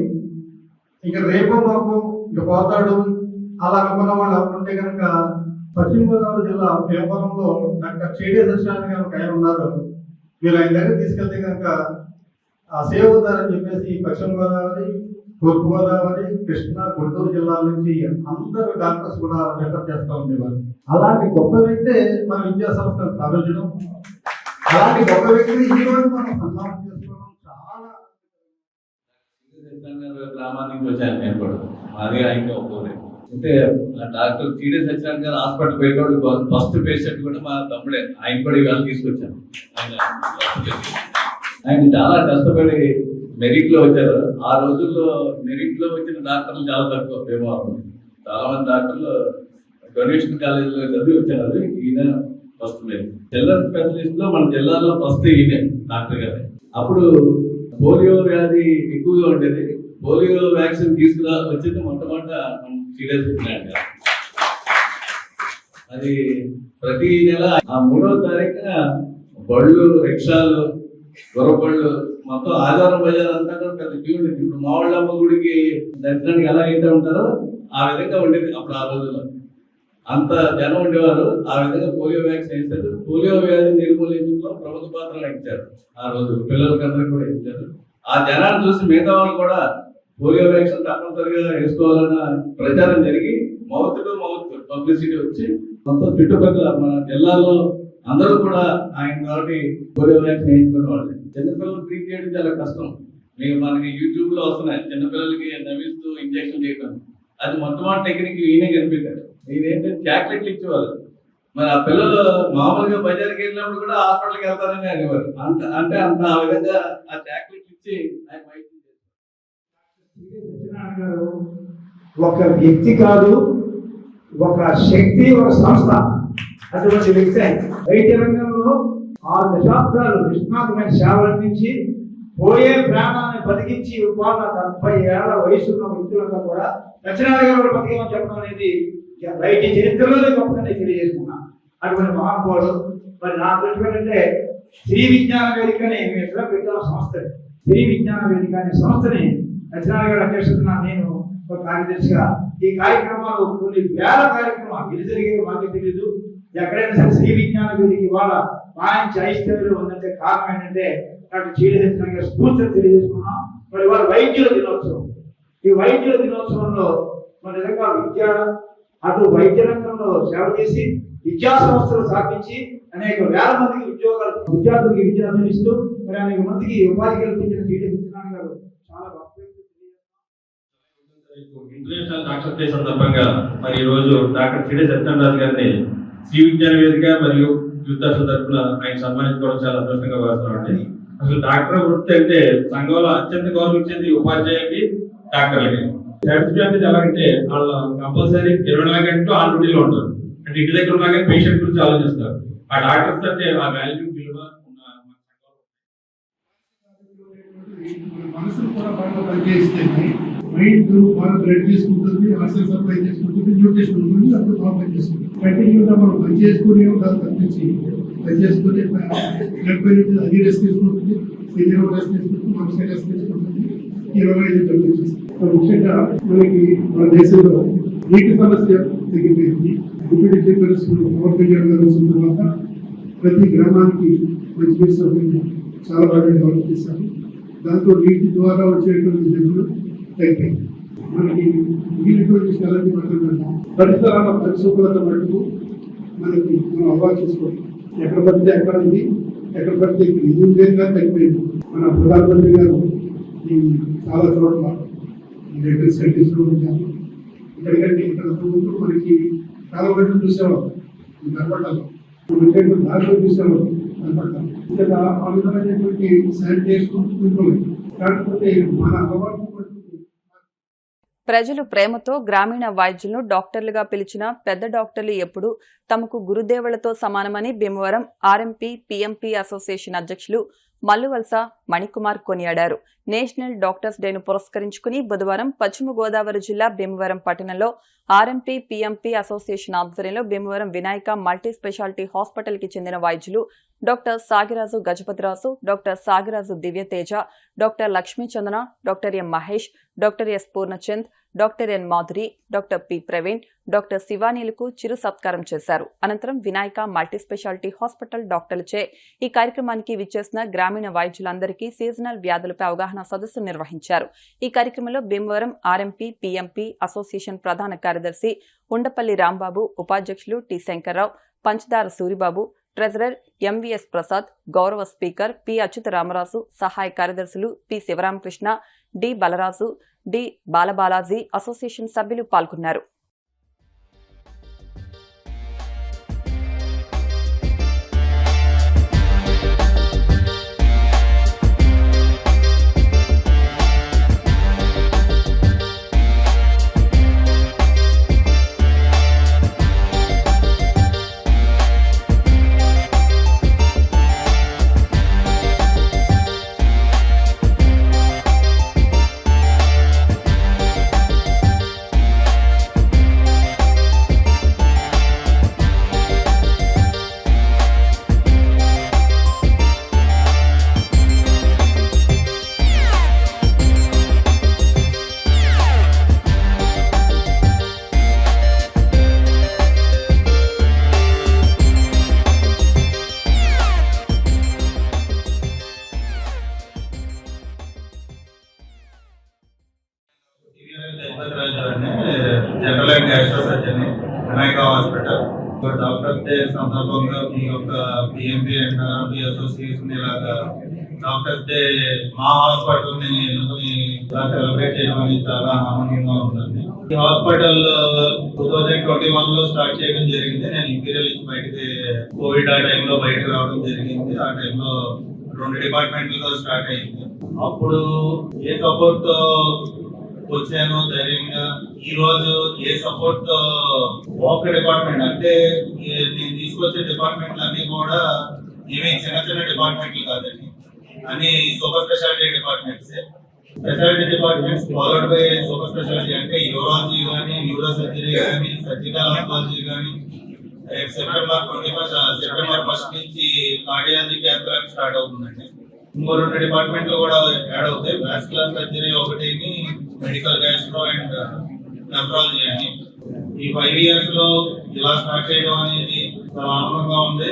ఇక రేపు మాకు ఇక పోతాడు అలా అనుకున్న వాళ్ళు ఎవరుంటే కనుక పశ్చిమ గోదావరి జిల్లా భీమవరంలో డాక్టర్ చేడే సత్యనారాయణ గారు ఒక ఆయన ఉన్నారు. మీరు ఆయన దగ్గర తీసుకెళ్తే కనుక సేవ అవుతారని చెప్పేసి పశ్చిమ గోదావరి, తూర్పు గోదావరి, కృష్ణా, గుంటూరు జిల్లాల నుంచి అందరూ డాక్టర్స్ కూడా రెఫర్ చేస్తూ ఉండేవారు. అలాంటి గొప్ప వ్యక్తే మన విద్యా సంస్థను స్థాపించడం, అలాంటి గొప్ప వ్యక్తిని ఈ రోజు మనం సన్మానం చేసుకోవడం చాలా. గ్రామానికి వచ్చాను నేను కూడా, అదే ఆయన ఒప్పుకోలేదు. అంటే డాక్టర్ సిడి సత్యనారాయణ గారు హాస్పిటల్ పోయేవాడు ఫస్ట్ పేషెంట్ కూడా మా తమ్ముడే. ఆయన కూడా ఇవాళ తీసుకొచ్చాను. ఆయన చాలా కష్టపడి మెరిట్ లో వచ్చారు. ఆ రోజుల్లో మెరిట్ లో వచ్చిన డాక్టర్లు చాలా తక్కువ. భీమవరం చాలా మంది డాక్టర్లు డొనేషన్ కాలేజీలో చదివి వచ్చారు. ఈయన ఫస్ట్ మెరిట్. చిల్డ్రన్ స్పెషలిస్ట్ లో మన జిల్లాలో ఫస్ట్ ఈయనే డాక్టర్ గారు. అప్పుడు పోలియో వ్యాధి ఎక్కువగా ఉండేది. పోలియో వ్యాక్సిన్ వచ్చింది మొట్టమొదట సీరియస్ వచ్చినాక. అది ప్రతి నెల ఆ 3వ తారీఖున బళ్ళు, రిక్షాలు, గుర్రబళ్ళు మొత్తం ఆదివారం బజార్ అంతా కూడా పెద్ద క్యూ ఉండేది. ఇప్పుడు మావళ్ళమ్మ గుడికి దర్శనానికి ఎలా అయితే ఉంటారో ఆ విధంగా ఉండేది అప్పుడు. ఆ రోజుల్లో అంత జనం ఉండేవారు. ఆ విధంగా పోలియో వ్యాక్సిన్ వేశారు. పోలియో వ్యాధి నిర్మూలించడంలో ప్రముఖ పాత్ర వహించారు. ఆ రోజు పిల్లలకి అందరికీ కూడా ఇచ్చారు. ఆ జనాన్ని చూసి మిగతా వాళ్ళు కూడా పోలియో వ్యాక్సిన్ తప్పనిసరిగా వేసుకోవాలన్న ప్రచారం జరిగి మౌత్ టు మౌత్ పబ్లిసిటీ వచ్చి మొత్తం చుట్టుపక్కల మన జిల్లాలో అందరూ కూడా ఆయన కాబట్టి పోలియో వ్యాక్సిన్ వేయించుకునే వాళ్ళు. చిన్నపిల్లలు ట్రీట్ చేయడం చాలా కష్టం. మీకు మనకి యూట్యూబ్ లో వస్తున్నాయి చిన్నపిల్లలకి నవ్విస్తూ ఇంజక్షన్ చేయడం. అది మొట్టమొదటి టెక్నిక్ ఈయనే కనిపెట్టారు. ఈయనేంటంటే చాక్లెట్లు ఇచ్చేవాళ్ళు. మరి ఆ పిల్లలు మామూలుగా బజార్కి వెళ్ళినప్పుడు కూడా హాస్పిటల్కి వెళ్తారని అనేవారు. అంటే అంత ఆ విధంగా ఆ చాక్లెట్లు ఇచ్చి ఆయన వైద్యం చేస్తారు. సత్యనారాయణ గారు ఒక వ్యక్తి కాదు, ఒక శక్తి, ఒక సంస్థ. అటువంటి వ్యక్తి వైద్య రంగంలో 6 దశాబ్దాలు నిష్ణాతమైన సేవలు అందించి పోయే ప్రాణాన్ని బతికించి వాళ్ళ 70 ఏళ్ల వయసున్న వ్యక్తులంతా కూడా సత్యనారాయణ గారు బతికేమని చెప్పడం అనేది వైద్య చరిత్రలోనే గొప్పగానే తెలియజేసుకున్నా. అటువంటి మహానుభావుడు. మరి నా దృష్టి ఏంటంటే శ్రీ విజ్ఞాన వేదిక అని మేము ఎట్లా పెట్టాం సంస్థ. శ్రీ విజ్ఞాన వేదిక అనే సంస్థని సత్యనారాయణ గారు అధ్యక్షతన నేను ఒక కార్యదర్శిగా ఈ కార్యక్రమాలు కొన్ని వేల కార్యక్రమాలు ఇది జరిగేవి మాకు తెలియదు. ఎక్కడైనా సరే శ్రీ విజ్ఞాన వేదిక ఇవాళ మంచి ఐశ్వర్యం ఉందంటే కారణం ఏంటంటే డాక్టర్ చేడే సత్యనారాయణ గారి స్ఫూర్తిని తెలియజేసుకున్నాం. మరి వాళ్ళ వైద్యుల దినోత్సవం, ఈ వైద్యుల దినోత్సవంలో మన నిజంగా విద్య అటు వైద్య రంగంలో సేవ చేసి విద్యా సంస్థలు స్థాపించి అనేక వేల మందికి ఉద్యోగాలు, విద్యార్థులకి విద్యను అందిస్తూ మరి అనేక మందికి ఉపాధి కల్పించిన చేడే సత్యనారాయణ గారు చాలా గొప్ప. ఇంటర్నేషనల్ డాక్టర్ డే సందర్భంగా మరి ఈ రోజు డాక్టర్ చేడే సత్యనారాయణ గారిని శ్రీ విజ్ఞాన వేదిక మరియు యూత్ తరఫున ఆయన సన్మానించుకోవడం చాలా అదృష్టంగా భావిస్తున్నామండి. అసలు డాక్టర్ వృత్తి అంటే సంఘంలో అత్యంత గౌరవించేది ఉపాధ్యాయులకి, డాక్టర్లకి. సర్టిఫికేట్ అనేది ఎలాగంటే వాళ్ళు కంపల్సరీ 24 గంటలు ఆన్ డ్యూటీలో ఉంటారు. అంటే ఇంటి దగ్గర ఉన్నా కానీ పేషెంట్ గురించి ఆలోచిస్తారు. ఆ డాక్టర్స్ అంటే ఆ వాల్యూ విలువ మనసులు కూడా బాగా పనిచేస్తుంది. మైండ్ బాగా బ్లడ్ తీసుకుంటుంది, ఆక్సిజన్ సప్లై చేసుకుంటుంది, న్యూట్రిషన్ ఉంటుంది, అప్పుడు బాగా పనిచేస్తుంది. కంటిన్యూగా మనం పని చేసుకునే ఉండాలి తప్పించి పని చేసుకునే బ్లడ్ పెరిగి అది రెస్ట్ తీసుకుంటుంది, శరీరం రెస్ట్ తీసుకుంటుంది, మనసు రెస్ట్ తీసుకుంటుంది. 25 గంటలు చేస్తుంది. ముఖ్యంగా మనకి మన దేశంలో నీటి సమస్య తగ్గిపోయింది. Deputy chief minister Pawan Kalyan garu వచ్చిన తర్వాత ప్రతి గ్రామానికి మంచి సౌకర్యం చాలా బాగా డెవలప్ చేశారు. దాంతో నీటి ద్వారా వచ్చేటువంటి జబ్బులు తగ్గిపోయింది. మనకి మిగిలినటువంటి స్థలాన్ని మాట్లాడుతున్నాం. పరిసరాల పరిశుభ్రత మటుకు మనకి మనం అవాయిడ్ చేసుకోవాలి. ఎక్కడ పడితే ఎక్కడ ఉంది, ఎక్కడ పడితే ఇది ఉండేదిగా తగ్గిపోయింది. మన ప్రధానమంత్రి గారు ఈ చాలా చోట్ల ఈ లెటర్స్ తీసుకుంటున్నాము. ఇక్కడికంటే ఇక్కడ ముందు మనకి చాలా గంటలు చూసేవాళ్ళం కనపడాలి, దారిలో చూసేవాళ్ళం కనపడతాం. ఇక్కడ ఆ విధమైనటువంటి శానిటైజేషన్ ఇంప్రూవ్. కాకపోతే మన అలవాటు ప్రజలు ప్రేమతో గ్రామీణ వైద్యులను డాక్టర్లుగా పిలిచిన పెద్ద డాక్టర్లు ఎప్పుడూ తమకు గురుదేవులతో సమానమని భీమవరం ఆర్ఎంపీ పీఎంపీ అసోసియేషన్ అధ్యక్షులు మల్లువలస మణికుమార్ కొనియాడారు. నేషనల్ డాక్టర్స్ డేను పురస్కరించుకుని బుధవారం పశ్చిమ గోదావరి జిల్లా భీమవరం పట్టణంలో ఆర్ఎంపీ పీఎంపీ అసోసియేషన్ ఆధ్వర్యంలో Bhimavaram Vinayaka multi speciality hospital కి చెందిన వైద్యులు doctor Sagiraju Gajapathiraju, doctor Sagiraju Divyateja, doctor Lakshmichandana, doctor M Mahesh, doctor S Purnachand, doctor N Madhuri, doctor P Praveen, doctor శివానీలకు చిరు సత్కారం చేశారు. అనంతరం వినాయక మల్టీ స్పెషాలిటీ హాస్పిటల్ డాక్టర్లచే ఈ కార్యక్రమానికి విచ్చేసిన గ్రామీణ వైద్యులందరికీ సీజనల్ వ్యాధులపై అవగాహన సదస్సు నిర్వహించారు. ఈ కార్యక్రమంలో భీమవరం ఆర్ఎంపీ పీఎంపీ అసోసియేషన్ ప్రధాన కార్యదర్శి ఉండపల్లి రాంబాబు, ఉపాధ్యక్షులు టి శంకర్రావు, పంచదార సూరిబాబు, ట్రెజరర్ ఎంవీఎస్ ప్రసాద్, గౌరవ స్పీకర్ పి అచ్యుత రామరాజు, సహాయ కార్యదర్శులు P Sivaramakrishna, D Balaraju, D Balabalaji, association సభ్యులు పాల్గొన్నారు. General and gastro surgeon Vinayaka hospital. Doctors day సందర్భంగా మీ యొక్క పిఎంపీ అండ్ ఆర్ఎంపీ అసోసియేషన్ ఇలాగా డాక్టర్స్ డే మా హాస్పిటల్ ని సెలబ్రేట్ చేయడం అనేది చాలా ఆనందంగా ఉంటుంది. ఈ హాస్పిటల్ 2021 లో స్టార్ట్ చేయడం జరిగింది. నేను ఇంపీరియల్ నుంచి బయటకి కోవిడ్ ఆ టైంలో బయటకు రావడం జరిగింది. ఆ టైంలో 2 డిపార్ట్మెంట్లతో స్టార్ట్ అయింది. అప్పుడు ఏ సపోర్ట్ తో వచ్చాను ధైర్యంగా, ఈ రోజు ఏ సపోర్ట్ తో ఒక డిపార్ట్మెంట్ అంటే నేను తీసుకొచ్చే డిపార్ట్మెంట్లు అన్ని కూడా ఏమీ చిన్న చిన్న డిపార్ట్మెంట్లు కాదండి, అన్ని super speciality departments. Speciality departments followed by super speciality అంటే యూరాలజీ కానీ, న్యూరో సర్జరీ కానీ, సర్జికల్ ఆంకాలజీ కానీ. సెప్టెంబర్ 1 నుంచి కార్డియాలజీ క్యాంప్ స్టార్ట్ అవుతుందండి. ఇంకో 2 డిపార్ట్మెంట్లు కూడా యాడ్ అవుతాయి. వాస్కులర్ సర్జరీ ఒకటి, మెడికల్ గ్యాస్ట్రో అండ్ నెఫ్రాలజీ అని. ఈ 5 years లో ఇలా స్టార్ట్ చేయడం అనేది చాలా ఆనందంగా ఉంది.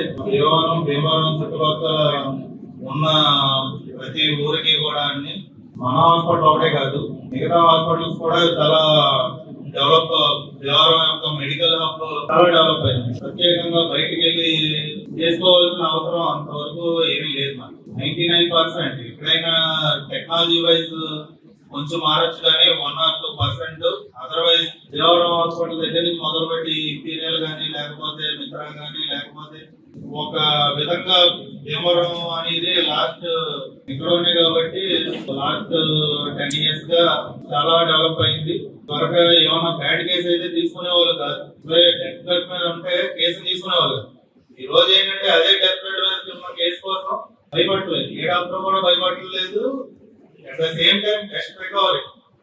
భీమవరం చుట్టుపక్కల ఉన్న ప్రతి ఊరికి కూడా అన్ని మన హాస్పిటల్ ఒకటే కాదు, మిగతా హాస్పిటల్స్ కూడా చాలా డెవలప్, భీమవరం యొక్క మెడికల్ హబ్ చాలా డెవలప్ అయింది. ప్రత్యేకంగా బయటికి వెళ్ళి చేసుకోవాల్సిన అవసరం అంతవరకు ఏమీ లేదు. మనకి 99% ఎక్కడైనా టెక్నాలజీ వైజ్ కొంచెం మారచ్చు కానీ 1 or 2%. అదర్వైజ్ భీమవరం హాస్పిటల్ దగ్గర నుంచి మొదలుపెట్టి ఇంపీరియల్ కానీ, లేకపోతే మిత్రా కానీ, లేకపోతే ఒక విధంగా భీమవరం అనేది లాస్ట్ ఇక్కడ ఉంది కాబట్టి లాస్ట్ 10 years గా చాలా డెవలప్ అయింది. త్వరగా ఏమైనా బ్యాడ్ కేసు అయితే తీసుకునేవాళ్ళు కాదు. డెత్ బెడ్ మీద ఉంటే కేసు తీసుకునేవాళ్ళు. ఈ రోజు ఏంటంటే అదే డెత్ బెడ్ మీద ఉన్న కేసు కోసం భయపడలేదు, ఏ డాక్టర్ కూడా భయపడలేదు. At the same time test recovery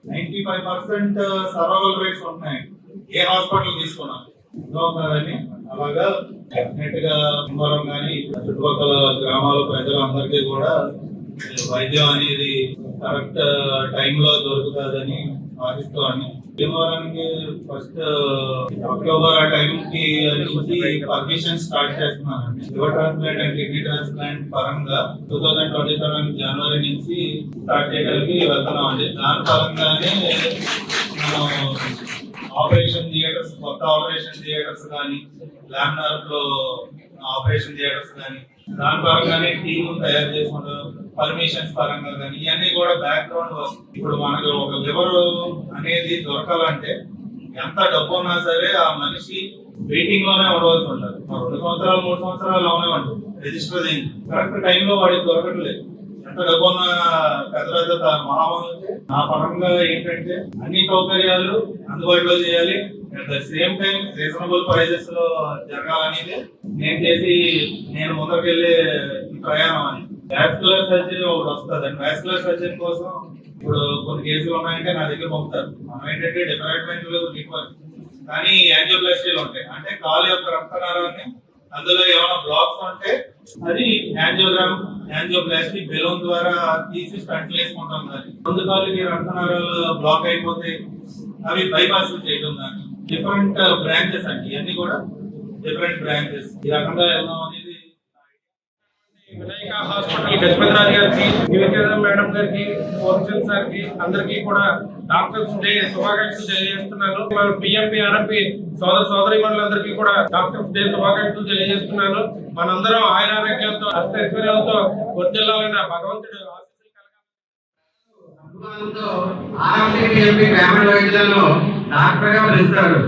95% survival rates ఉన్నాయి ఏ హాస్పిటల్ తీసుకున్నా కదండి. అలాగా డెఫినెట్ గా భీమవరం కానీ చుట్టుపక్కల గ్రామాల ప్రజలందరికీ కూడా వైద్యం అనేది కరెక్ట్ టైంలో దొరుకుతుందని ఆశిస్తామని. భీమవరానికి ఫస్ట్ అక్టోబర్ ఆ టైంకి నుంచి పర్మిషన్ స్టార్ట్ చేస్తున్నానండి. Liver transplant and kidney transplant పరంగా 2027 జనవరి నుంచి స్టార్ట్ చేయడానికి వెళ్తున్నాం అండి. దాని పరంగానే మనం ఆపరేషన్ థియేటర్స్, కొత్త ఆపరేషన్ థియేటర్స్ కానీ, లామినార్ లో ఆపరేషన్ థియేటర్స్ కానీ, దాని పరంగానే టీమ్ తయారు చేసుకుంటాం. పర్మిషన్స్ పరంగా కానీ ఇవన్నీ కూడా బ్యాక్గ్రౌండ్ వర్క్. ఇప్పుడు మనకు ఒక లివర్ అనేది దొరకాలంటే ఎంత డబ్బు ఉన్నా సరే ఆ మనిషి వెయిటింగ్ లోనే ఉండవలసి ఉంటుంది. 2 సంవత్సరాలు 3 సంవత్సరాలు లోనే ఉంటుంది రిజిస్టర్ అయింది. కరెక్ట్ టైంలో వాడికి దొరకట్లేదు. ఎంత డబ్బు ఉన్న పెద్ద పెద్ద మహామంది నా పరంగా ఏంటంటే అన్ని సౌకర్యాలు అందుబాటులో చేయాలి. At the same time reasonable prices లో జరగాలనేది నేను ముందుకెళ్ళే ప్రయాణం అని. వాస్కులర్ సర్జరీ ఒకటి వస్తుంది. వాస్కులర్ సర్జరీ కోసం ఇప్పుడు కొన్ని కేసులు ఉన్నాయంటే నా దగ్గర పంపుతారు. మనం ఏంటంటే డిపార్ట్మెంట్ కానీ యాంజియోప్లాస్టీలు ఉంటాయి. అంటే కాలు యొక్క రక్తనాళాన్ని అందులో ఏమైనా బ్లాక్స్ ఉంటే అది యాంజియోప్లాస్టీ బెలూన్ ద్వారా తీసి స్టంట్లు వేసుకుంటాం. దాన్ని ముందు కాలుకి రక్తనాళాలు బ్లాక్ అయిపోతే అవి బైపాస్ చేయడం. దాన్ని డిఫరెంట్ బ్రాంచెస్ అండి, ఇవన్నీ కూడా డిఫరెంట్ బ్రాంచెస్. ఈ రకంగా వెళ్దాం అనేది వినాయక హాస్పిటల్ గజపతిరాజు గారికి, నివేదిత మేడం గారికి, పోర్చన్ సార్ కి అందరికీ కూడా డాక్టర్స్ డే శుభాకాంక్షలు తెలియజేస్తున్నాను. పిఎంపి ఆర్ఎంపి సోదరి మండలందరికీ కూడా డాక్టర్స్ డే శుభాకాంక్షలు తెలియజేస్తున్నాను. మనందరం ఆయురారోగ్యాలతో అష్టైశ్వర్యాలతో వర్ధిల్లాలని భగవంతుడు గ్రామీణ వైద్యులను డాక్టర్ గా పిలుస్తారు.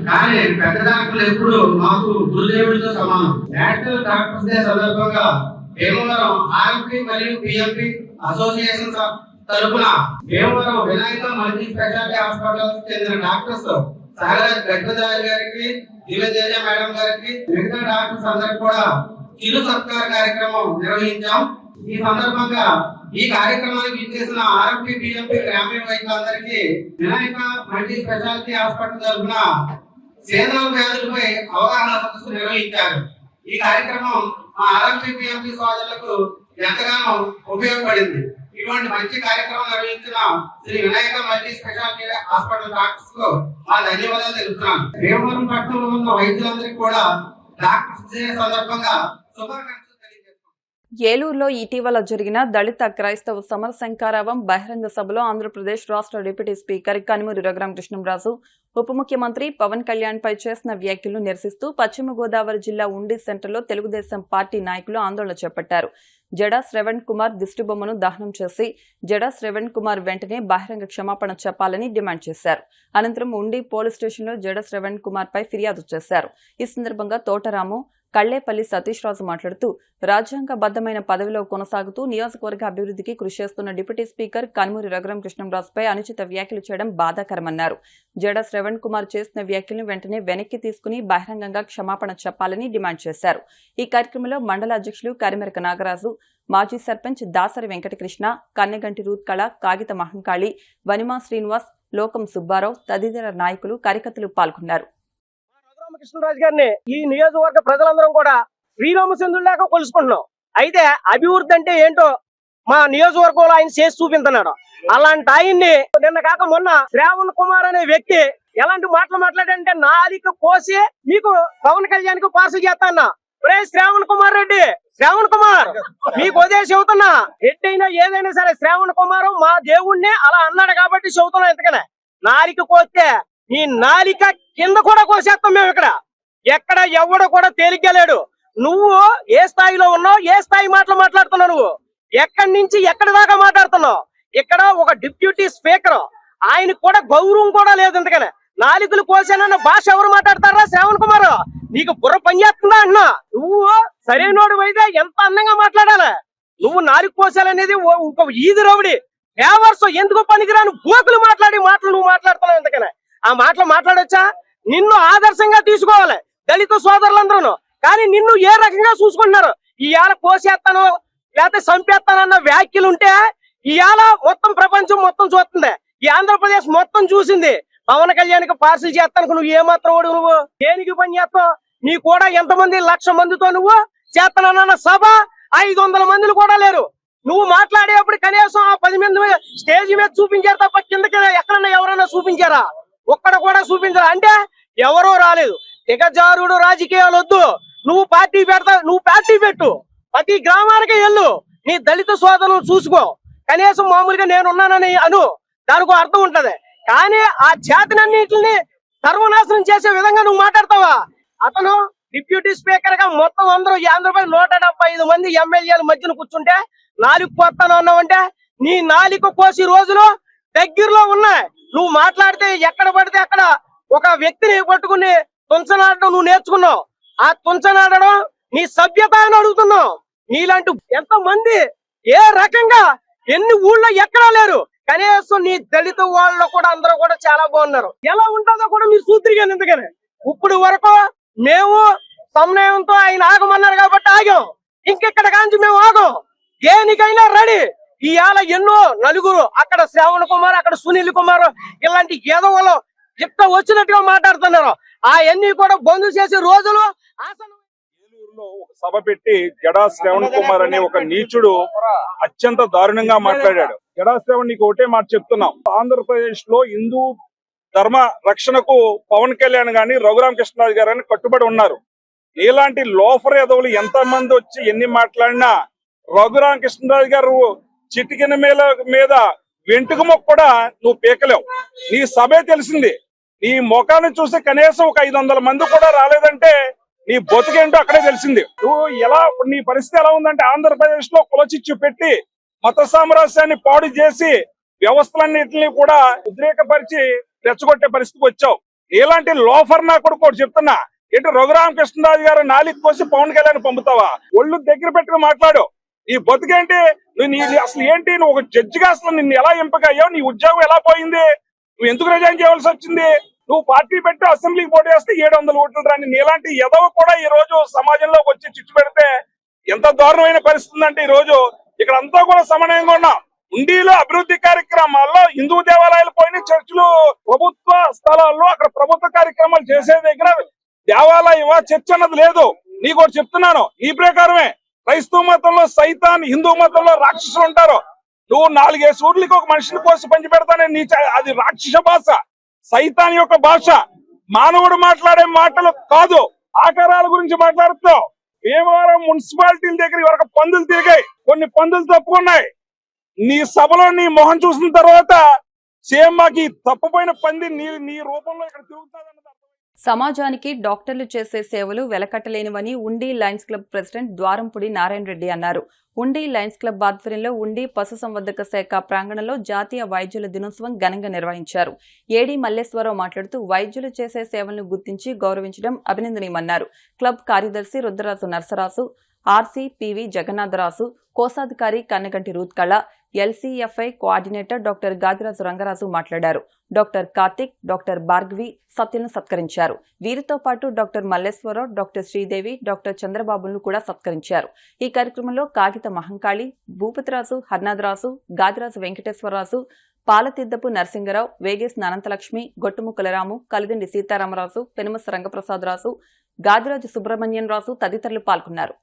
కానీ పెద్ద డాక్టర్లు ఎప్పుడు మాకు గురుదేవుడితో సమానం. నేషనల్ డాక్టర్స్ డే సందర్భంగా భీమవరం ఆర్ఎంపి మరియు పిఎంపి అసోసియేషన్ తరఫున Bhimavaram Vinayaka multi speciality hospital చెందిన డాక్టర్స్ సాగరాజ్ గజపతిరాజు గారికి, నివేదిత మేడం గారికి, మిగతా డాక్టర్స్ అందరికి కూడా చిరు సత్కార కార్యక్రమం నిర్వహించాం. ఈ సందర్భంగా ఈ కార్యక్రమానికి ఇచ్చేసిన ఆర్ఎంపి పిఎంపి గ్రామీణ వైద్యులందరికీ వినాయక మల్టీ స్పెషాలిటీ హాస్పిటల్ తరఫున సేంద్రియ వ్యాధులపై అవగాహన సదస్సు నిర్వహించారు. ఈ కార్యక్రమం మా ఆర్ఎంపి పిఎంపి సోదరులకు ఎంతగానో ఉపయోగపడింది. ఇటువంటి మంచి కార్యక్రమం నిర్వహించిన Shri Vinayaka multi speciality hospital doctors కు మా ధన్యవాదాలు తెలుపుతున్నాను. భీమవరం పట్టణంలో ఉన్న వైద్యులందరికీ కూడా డాక్టర్స్ డే సందర్భంగా శుభాకాంక్షలు. ఏలూరులో ఇటీవల జరిగిన దళిత క్రైస్తవ సమరశంకారావం బహిరంగ సభలో ఆంధ్రప్రదేశ్ రాష్ట్ర డిప్యూటీ స్పీకర్ కనుమూరి రఘురామకృష్ణంరాజు ఉప ముఖ్యమంత్రి పవన్ కళ్యాణ్ పై చేసిన వ్యాఖ్యలను నిరసిస్తూ పశ్చిమ గోదావరి జిల్లా ఉండి సెంటర్లో తెలుగుదేశం పార్టీ నాయకులు ఆందోళన చేపట్టారు. జడా శ్రవణ్ కుమార్ దిష్టిబొమ్మను దహనం చేసి జడా శ్రవణ్ కుమార్ వెంటనే బహిరంగ క్షమాపణ చెప్పాలని డిమాండ్ చేశారు. అనంతరం ఉండి పోలీస్ స్టేషన్లో జడా శ్రవణ్ కుమార్ పై ఫిర్యాదు చేశారు. ఈ సందర్భంగా తోటరాము, కళ్లేపల్లి సతీష్ రాజు మాట్లాడుతూ రాజ్యాంగబద్దమైన పదవిలో కొనసాగుతూ నియోజకవర్గ అభివృద్ధికి కృషి చేస్తున్న డిప్యూటీ స్పీకర్ కనుమూరి రఘురామకృష్ణంరాజుపై అనుచిత వ్యాఖ్యలు చేయడం బాధాకరమన్నారు. జడా శ్రవణ్ కుమార్ చేసిన వ్యాఖ్యలను వెంటనే వెనక్కి తీసుకుని బహిరంగంగా క్షమాపణ చెప్పాలని డిమాండ్ చేశారు. ఈ కార్యక్రమంలో మండల అధ్యక్షులు కరిమెరక నాగరాజు, మాజీ సర్పంచ్ దాసరి వెంకటకృష్ణ, కన్నెగంటి రూత్కళ, కాగిత మహంకాళి, వనిమా శ్రీనివాస్, లోకం సుబ్బారావు తదితర నాయకులు కార్యకర్తలు పాల్గొన్నారు. కృష్ణరాజు గారిని ఈ నియోజకవర్గ ప్రజలందరం కూడా శ్రీరామచంద్రులాగా కొలుసుకుంటున్నాం. అయితే అభివృద్ధి అంటే ఏంటో మా నియోజకవర్గంలో ఆయన చేసి చూపించున్నాడు. అలాంటి ఆయన్ని నిన్న కాక మొన్న శ్రావణ్ కుమార్ అనే వ్యక్తి ఎలాంటి మాటలు మాట్లాడంటే నాలిక కోసి మీకు పవన్ కళ్యాణ్ కు పార్సల్ చేస్తాన్నా. శ్రావణ్ కుమార్ రెడ్డి, శ్రావణ్ కుమార్ మీకు ఉదయం చెబుతున్నా, రెడ్డి అయినా ఏదైనా సరే శ్రావణ్ కుమార్ మా దేవుణ్ణి అలా అన్నాడు కాబట్టి చెబుతున్నా. ఎందుకనే నాలిక కోస్తే నీ నాలిక కింద కూడా కోసేస్తాం మేము. ఎక్కడ ఎవడు కూడా తేలిగ్గలేడు. నువ్వు ఏ స్థాయిలో ఉన్నావు, ఏ స్థాయి మాటలు మాట్లాడుతున్నావు, నువ్వు ఎక్కడి నుంచి ఎక్కడి దాకా మాట్లాడుతున్నావు. ఇక్కడ ఒక డిప్యూటీ స్పీకర్, ఆయనకు కూడా గౌరవం కూడా లేదు. ఎందుకనే నాలుగులు కోసానన్న భాష ఎవరు మాట్లాడతారా? శ్రావణ్ కుమార్ నీకు బుర్ర పనిచేస్తుందా అన్నా? నువ్వు సరైనోడు అయితే ఎంత అందంగా మాట్లాడాలి. నువ్వు నాలుగు కోసాలనేది ఒక ఈది రౌడి ఫేవర్స్ ఎందుకు పనికిరాని బోకులు మాట్లాడి మాటలు నువ్వు మాట్లాడుతున్నావు. ఎందుకనే ఆ మాటలు మాట్లాడొచ్చా? నిన్ను ఆదర్శంగా తీసుకోవాలి దళిత సోదరులందరూ. కానీ నిన్ను ఏ రకంగా చూసుకుంటున్నారు? ఇవాళ కోసేస్తాను లేకపోతే చంపేస్తానన్న వ్యాఖ్యలు ఉంటే ఇవాళ మొత్తం ప్రపంచం మొత్తం చూస్తుంది. ఈ ఆంధ్రప్రదేశ్ మొత్తం చూసింది. పవన్ కళ్యాణ్ కి పార్సల్ చేస్తాను నువ్వు ఏమాత్రం వాడు, నువ్వు దేనికి పని చేస్తావు? నీ కూడా ఎంతమంది 1,00,000 మందితో నువ్వు చేస్తానన్న సభ 500 మందిలు కూడా లేరు. నువ్వు మాట్లాడేటప్పుడు కనీసం ఆ 10 మంది స్టేజ్ మీద చూపించారు తప్ప కిందకి ఎక్కడన్నా ఎవరైనా చూపించారా? ఒక్కడ కూడా చూపించరా? అంటే ఎవరో రాలేదు. దిగజారుడు రాజకీయాలు వద్దు. నువ్వు పార్టీ పెడతా, నువ్వు పార్టీ పెట్టు, ప్రతి గ్రామానికి వెళ్ళు, నీ దళిత సోదరులను చూసుకో. కనీసం మామూలుగా నేనున్నానని అను, దానికి అర్థం ఉంటది. కానీ ఆ చేతనన్నింటిని సర్వనాశనం చేసే విధంగా నువ్వు మాట్లాడతావా? అతను డిప్యూటీ స్పీకర్ గా మొత్తం అందరూ ఆంధ్రప్రదేశ్ 175 మంది ఎమ్మెల్యేల మధ్యన కూర్చుంటే నాలుగు కోస్తాను అన్నావంటే నీ నాలుగు కోసి రోజులు దగ్గరలో ఉన్నాయి. నువ్వు మాట్లాడితే ఎక్కడ పడితే అక్కడ ఒక వ్యక్తిని పట్టుకుని తుంచనాడడం నువ్వు నేర్చుకున్నావు. ఆ తుంచనాడడం నీ సభ్యత అని అడుగుతున్నావు. నీలాంటి ఎంతో మంది ఏ రకంగా ఎన్ని ఊళ్ళో ఎక్కడా లేరు. కనీసం నీ దళిత వాళ్ళు కూడా అందరూ కూడా చాలా బాగున్నారు. ఎలా ఉంటుందో కూడా మీరు సూత్రిగాను. ఎందుకని ఇప్పుడు వరకు మేము సమన్వయంతో ఆయన ఆగమన్నారు కాబట్టి ఆగాం. ఇంకెక్కడ కాంచి మేము ఆగం. దేనికైనా రెడీ. ఇవాళ ఎన్నో నలుగురు, అక్కడ శ్రావణ్ కుమార్, అక్కడ సునీల్ కుమార్, ఇలాంటి ఏదో ఇట్ట వచ్చినట్టుగా మాట్లాడుతున్నారు. అవన్నీ కూడా బంద్ చేసే రోజులు ఏలూరులో ఒక సభ పెట్టి జడా శ్రవణ్ కుమార్ అనే ఒక నీచుడు అత్యంత దారుణంగా మాట్లాడాడు. జడా శ్రవణ్ నీకు ఒకటే మాట చెప్తున్నాం, ఆంధ్రప్రదేశ్ లో హిందూ ధర్మ రక్షణకు పవన్ కళ్యాణ్ గాని రఘురామకృష్ణరాజు గారు అని కట్టుబడి ఉన్నారు. ఇలాంటి లోఫర్ ఎదవులు ఎంత మంది వచ్చి ఎన్ని మాట్లాడినా రఘురామకృష్ణరాజు గారు చిటికిన మీద వెంటుక మొక్క కూడా నువ్వు పీకలేవు. నీ సభే తెలిసింది. నీ ముఖాన్ని చూసి కనీసం ఒక 500 మంది కూడా రాలేదంటే నీ బతుకేంటో అక్కడే తెలిసింది. నువ్వు నీ పరిస్థితి ఎలా ఉందంటే ఆంధ్రప్రదేశ్ లో కులచిచ్చు పెట్టి మత సామ్రాజ్యాన్ని పాడు చేసి వ్యవస్థలన్నింటినీ కూడా ఉద్రేకపరిచి రెచ్చగొట్టే పరిస్థితికి వచ్చావు. ఇలాంటి లోఫర్ నా కొడుకు చెప్తున్నా, ఏంటి రఘురామకృష్ణరాజు గారు నాలికి కోసి పవన్ కళ్యాణ్ పంపుతావా? ఒళ్ళు దగ్గర పెట్టుకుని మాట్లాడు. నీ బతుకేంటి? నువ్వు అసలు ఏంటి? నువ్వు ఒక జడ్జిగా అసలు నిన్ను ఎలా ఎంపిక అయ్యావు? నీ ఉద్యోగం ఎలా పోయింది? నువ్వు ఎందుకు రిజైన్ చేయవలసి వచ్చింది? నువ్వు పార్టీ పెట్టి అసెంబ్లీకి పోటీ చేస్తే 700 ఓట్లు రాని నీలాంటి ఎదవ కూడా ఈ రోజు సమాజంలోకి వచ్చి చిచ్చు పెడితే ఎంత దారుణమైన పరిస్థితి అంటే ఈ రోజు ఇక్కడ అంతా కూడా సమన్వయంగా ఉన్నాం. ఉండిలో అభివృద్ధి కార్యక్రమాల్లో హిందూ దేవాలయాలు పోయిన చర్చిలు ప్రభుత్వ స్థలాల్లో అక్కడ ప్రభుత్వ కార్యక్రమాలు చేసే దగ్గర దేవాలయం చర్చ్ అన్నది లేదు. నీకు ఒకటి చెప్తున్నాను, ఈ ప్రకారమే క్రైస్తవ మతంలో సైతాన్, హిందూ మతంలో రాక్షసులు ఉంటారు. నువ్వు 4 ఊర్లకి ఒక మనిషిని కోసి పంచి పెడతానే అది రాక్షస భాష, సైతాన్ యొక్క భాష. మానవుడు మాట్లాడే మాటలు కాదు, ఆకారాల గురించి మాట్లాడుతావు. భీమవరం మున్సిపాలిటీల దగ్గర వరకు పందులు తిరిగాయి, కొన్ని పందులు తప్పుకున్నాయి. నీ సభలో నీ మొహం చూసిన తర్వాత సేమ్ మాకి తప్పుపోయిన పంది నీ రూపంలో ఇక్కడ తిరుగుతాదన్నది. సమాజానికి డాక్టర్లు చేసే సేవలు వెలకట్టలేనివని ఉండి Lions club president Dwarampudi Narayana Reddy అన్నారు. ఉండి లయన్స్ క్లబ్ ఆధ్వర్యంలో ఉండి పశుసంవర్ధక శాఖ ప్రాంగణంలో జాతీయ వైద్యుల దినోత్సవం ఘనంగా నిర్వహించారు. ఏడీ మల్లేశ్వరరావు మాట్లాడుతూ వైద్యులు చేసే సేవలను గుర్తించి గౌరవించడం అభినందనీయమన్నారు. క్లబ్ కార్యదర్శి రుద్రరాజు నర్సరాజు, ఆర్సీ పివి జగన్నాథరాజు, కోశాధికారి Kannaganti Ruthkala, LCFI coordinator doctor Gadiraju Rangaraju మాట్లాడారు. డాక్టర్ కార్తిక్, డాక్టర్ భార్గవి సత్యలను సత్కరించారు. వీరితో పాటు doctor Malleswararao, doctor Sridevi, doctor చంద్రబాబులను కూడా సత్కరించారు. ఈ కార్యక్రమంలో కాగిత మహంకాళి, భూపతిరాజు, హర్నాథరాజు, గాదిరాజు వెంకటేశ్వరరాజు, పాలతిద్దపు నరసింగరావు, వేగేస్ అనంతలక్ష్మి, గొట్టుముక్కలరాము, కలిదిండి సీతారామరాజు, పెనుమస రంగప్రసాదరాజు, గాదిరాజు సుబ్రహ్మణ్యం రాజు తదితరులు పాల్గొన్నారు.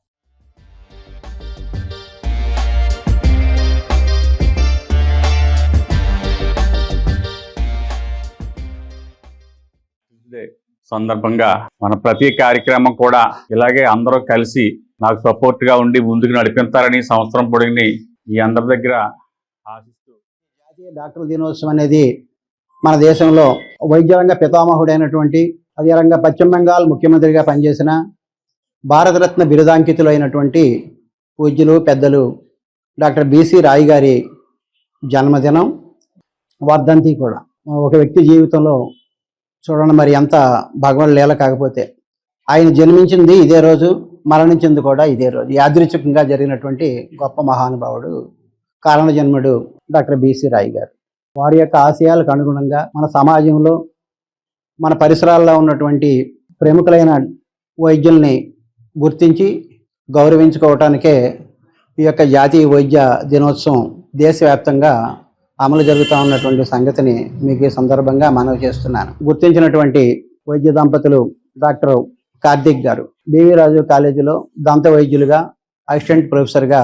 సందర్భంగా మన ప్రతి కార్యక్రమం కూడా ఇలాగే అందరూ కలిసి నాకు సపోర్ట్ గా ఉండి ముందుకు నడిపిస్తారని సంవత్సరం పొడిగిని ఈ అందరి దగ్గర ఆశిస్తూ, జాతీయ డాక్టర్ల దినోత్సవం అనేది మన దేశంలో వైద్యరంగ పితామహుడైనటువంటి, అదే రంగా పశ్చిమ బెంగాల్ ముఖ్యమంత్రిగా పనిచేసిన భారతరత్న బిరుదాంకితులైనటువంటి పూజ్యులు పెద్దలు డాక్టర్ బిసి రాయ్ గారి జన్మదినం, వర్ధంతి కూడా. ఒక వ్యక్తి జీవితంలో చూడండి మరి ఎంత భగవన్ లీల. కాకపోతే ఆయన జన్మించింది ఇదే రోజు, మరణించింది కూడా ఇదే రోజు. యాదృచ్ఛికంగా జరిగినటువంటి గొప్ప మహానుభావుడు, కారణ జన్ముడు డాక్టర్ బిసి రాయ్ గారు. వారి యొక్క ఆశయాలకు అనుగుణంగా మన సమాజంలో, మన పరిసరాల్లో ఉన్నటువంటి ప్రముఖులైన వైద్యుల్ని గుర్తించి గౌరవించుకోవటానికే ఈ యొక్క జాతీయ వైద్య దినోత్సవం దేశవ్యాప్తంగా అమలు జరుగుతూ ఉన్నటువంటి సంగతిని మీకు ఈ సందర్భంగా మనవి చేస్తున్నాను. గుర్తించినటువంటి వైద్య దంపతులు డాక్టర్ కార్తిక్ గారు బివి రాజు కాలేజీలో దంత వైద్యులుగా అసిస్టెంట్ ప్రొఫెసర్గా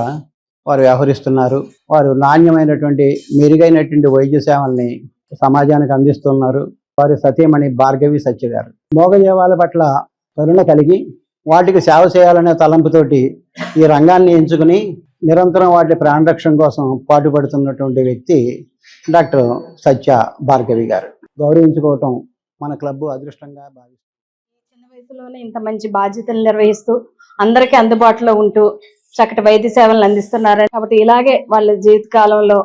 వారు వ్యవహరిస్తున్నారు. వారు నాణ్యమైనటువంటి మెరుగైనటువంటి వైద్య సేవల్ని సమాజానికి అందిస్తున్నారు. వారి సతీమణి భార్గవి సత్య గారు మోగజీవాల పట్ల కరుణ కలిగి వాటికి సేవ చేయాలనే తలంపుతోటి ఈ రంగాన్ని ఎంచుకుని నిరంతరం వాటి ప్రాణరక్షణ కోసం పాటుపడుతున్నటువంటి వ్యక్తి డాక్టర్ సత్య భార్గవి గారు. గౌరవించుకోవటం మన క్లబ్ అదృష్టంగా భావిస్తుంది. చిన్న వయసులోనే ఇంత మంచి బాధ్యతలు నిర్వహిస్తూ అందరికీ అందుబాటులో ఉంటూ చక్కటి వైద్య సేవలను అందిస్తున్నారు. కాబట్టి ఇలాగే వాళ్ళ జీవితకాలంలో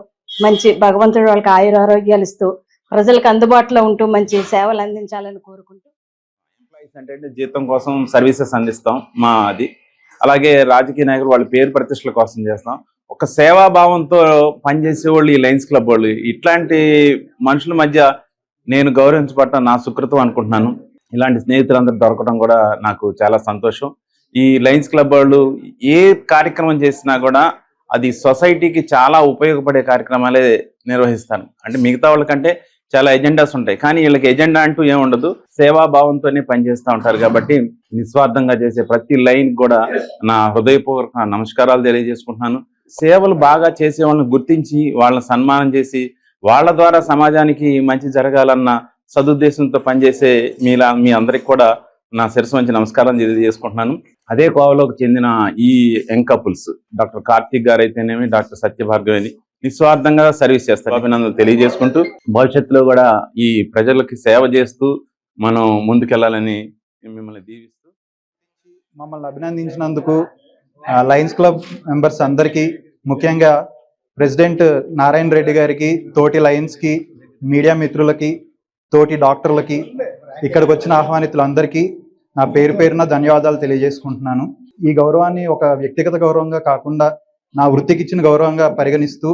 మంచి భగవంతుడు వాళ్ళకి ఆయురారోగ్యాలు ఇస్తూ ప్రజలకు అందుబాటులో ఉంటూ మంచి సేవలు అందించాలని కోరుకుంటూ, అంటే జీతం కోసం సర్వీసెస్ అందిస్తాం మా అది. అలాగే రాజకీయ నాయకులు వాళ్ళ పేరు ప్రతిష్టల కోసం చేస్తాం. ఒక సేవాభావంతో పనిచేసే వాళ్ళు ఈ లయన్స్ క్లబ్ వాళ్ళు. ఇట్లాంటి మనుషుల మధ్య నేను గౌరవించబడటం నా సుకృతం అనుకుంటున్నాను. ఇలాంటి స్నేహితులందరూ దొరకడం కూడా నాకు చాలా సంతోషం. ఈ లయన్స్ క్లబ్ వాళ్ళు ఏ కార్యక్రమం చేసినా కూడా అది సొసైటీకి చాలా ఉపయోగపడే కార్యక్రమాలే నిర్వహిస్తాను. అంటే మిగతా వాళ్ళకంటే చాలా ఎజెండాస్ ఉంటాయి, కానీ వీళ్ళకి ఎజెండా అంటూ ఏమి ఉండదు. సేవాభావంతోనే పనిచేస్తూ ఉంటారు. కాబట్టి నిస్వార్థంగా చేసే ప్రతి లైన్ కూడా నా హృదయపూర్వక నమస్కారాలు తెలియజేసుకుంటున్నాను. సేవలు బాగా చేసే వాళ్ళని గుర్తించి వాళ్ళని సన్మానం చేసి వాళ్ళ ద్వారా సమాజానికి మంచి జరగాలన్న సదుద్దేశంతో పనిచేసే మీ అందరికి కూడా నా శిరస్సు మంచి నమస్కారం తెలియజేసుకుంటున్నాను. అదే కోవలోకి చెందిన ఈ యంగ్ కపుల్స్ డాక్టర్ కార్తీక్ గారు అయితేనేమి, డాక్టర్ సత్యభార్గవి నిస్వార్థంగా సర్వీస్ చేస్తారు. అభినందనలు తెలియజేసుకుంటూ భవిష్యత్తులో కూడా ఈ ప్రజలకి సేవ చేస్తూ మనం ముందుకెళ్లాలని మిమ్మల్ని దీవిస్తూ మమ్మల్ని అభినందించినందుకు లయన్స్ క్లబ్ మెంబర్స్ అందరికీ, ముఖ్యంగా ప్రెసిడెంట్ నారాయణ రెడ్డి గారికి, తోటి లయన్స్కి, మీడియా మిత్రులకి, తోటి డాక్టర్లకి, ఇక్కడికి వచ్చిన ఆహ్వానితులందరికీ నా పేరు పేరున ధన్యవాదాలు తెలియజేసుకుంటున్నాను. ఈ గౌరవాన్ని ఒక వ్యక్తిగత గౌరవంగా కాకుండా నా వృత్తికి ఇచ్చిన గౌరవంగా పరిగణిస్తూ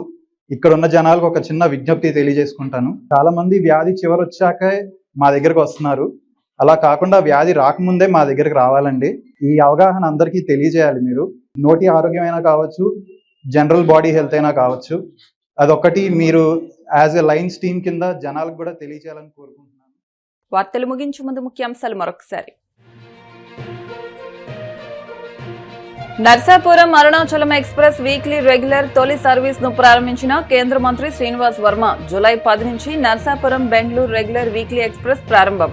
ఇక్కడ ఉన్న జనాలకు ఒక చిన్న విజ్ఞప్తి తెలియజేసుకుంటాను. చాలా మంది వ్యాధి చివరొచ్చాకే మా దగ్గరకు వస్తున్నారు. అలా కాకుండా వ్యాధి రాకముందే మా దగ్గరకు రావాలండి. ఈ అవగాహన అందరికీ తెలియజేయాలి. మీరు నోటి ఆరోగ్యమైనా కావచ్చు, జనరల్ బాడీ హెల్త్ అయినా కావచ్చు, అదొక్కటి మీరు యాజ్ ఎ లైన్స్ టీమ్ కింద జనాలకు కూడా తెలియజేయాలని కోరుకుంటున్నాను. వార్తలు ముగించే ముందు ముఖ్యాంశాలు మరొకసారి. Narsapuram Arunachalam express weekly regular తొలి సర్వీస్ ను ప్రారంభించిన కేంద్ర మంత్రి శ్రీనివాస్ వర్మ. జూలై 10 నుంచి Narsapuram Bengaluru regular weekly express ప్రారంభం.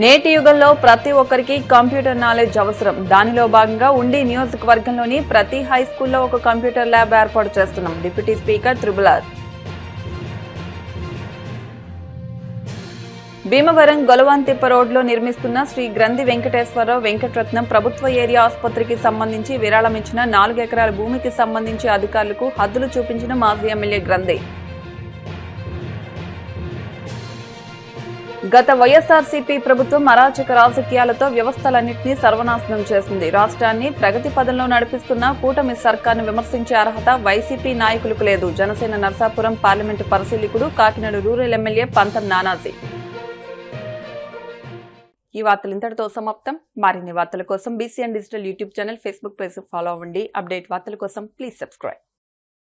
నేటి యుగంలో ప్రతి ఒక్కరికి కంప్యూటర్ నాలెడ్జ్ అవసరం. దానిలో భాగంగా ఉండి నియోజకవర్గంలోని ప్రతి హై స్కూల్లో ఒక కంప్యూటర్ ల్యాబ్ ఏర్పాటు చేస్తున్నాం. Deputy speaker త్రిబులార్. భీమవరం గొలవాంతిప్ప రోడ్లో నిర్మిస్తున్న శ్రీ గ్రంథి వెంకటేశ్వరరావు వెంకటరత్నం ప్రభుత్వ ఏరియా ఆసుపత్రికి సంబంధించి విరాళం ఇచ్చిన 4 ఎకరాల భూమికి సంబంధించి అధికారులకు హద్దులు చూపించిన మాజీ ఎమ్మెల్యే గ్రంథి. గత వైఎస్ఆర్సీపీ ప్రభుత్వం అరాచక రాజకీయాలతో వ్యవస్థలన్నింటినీ సర్వనాశనం చేసింది. రాష్ట్రాన్ని ప్రగతి పదంలో నడిపిస్తున్న కూటమి సర్కార్ను విమర్శించే అర్హత వైసీపీ నాయకులకు లేదు. జనసేన నర్సాపురం పార్లమెంటు పరిశీలకుడు, కాకినాడ రూరల్ ఎమ్మెల్యే పంతం నానాజీ. ఈ వార్తలు ఇంతటితో సమాప్తం. మరిన్ని వార్తల కోసం BCN digital YouTube channel, Facebook page follow అవ్వండి. అప్డేట్ వార్తల కోసం ప్లీజ్ సబ్స్క్రైబ్.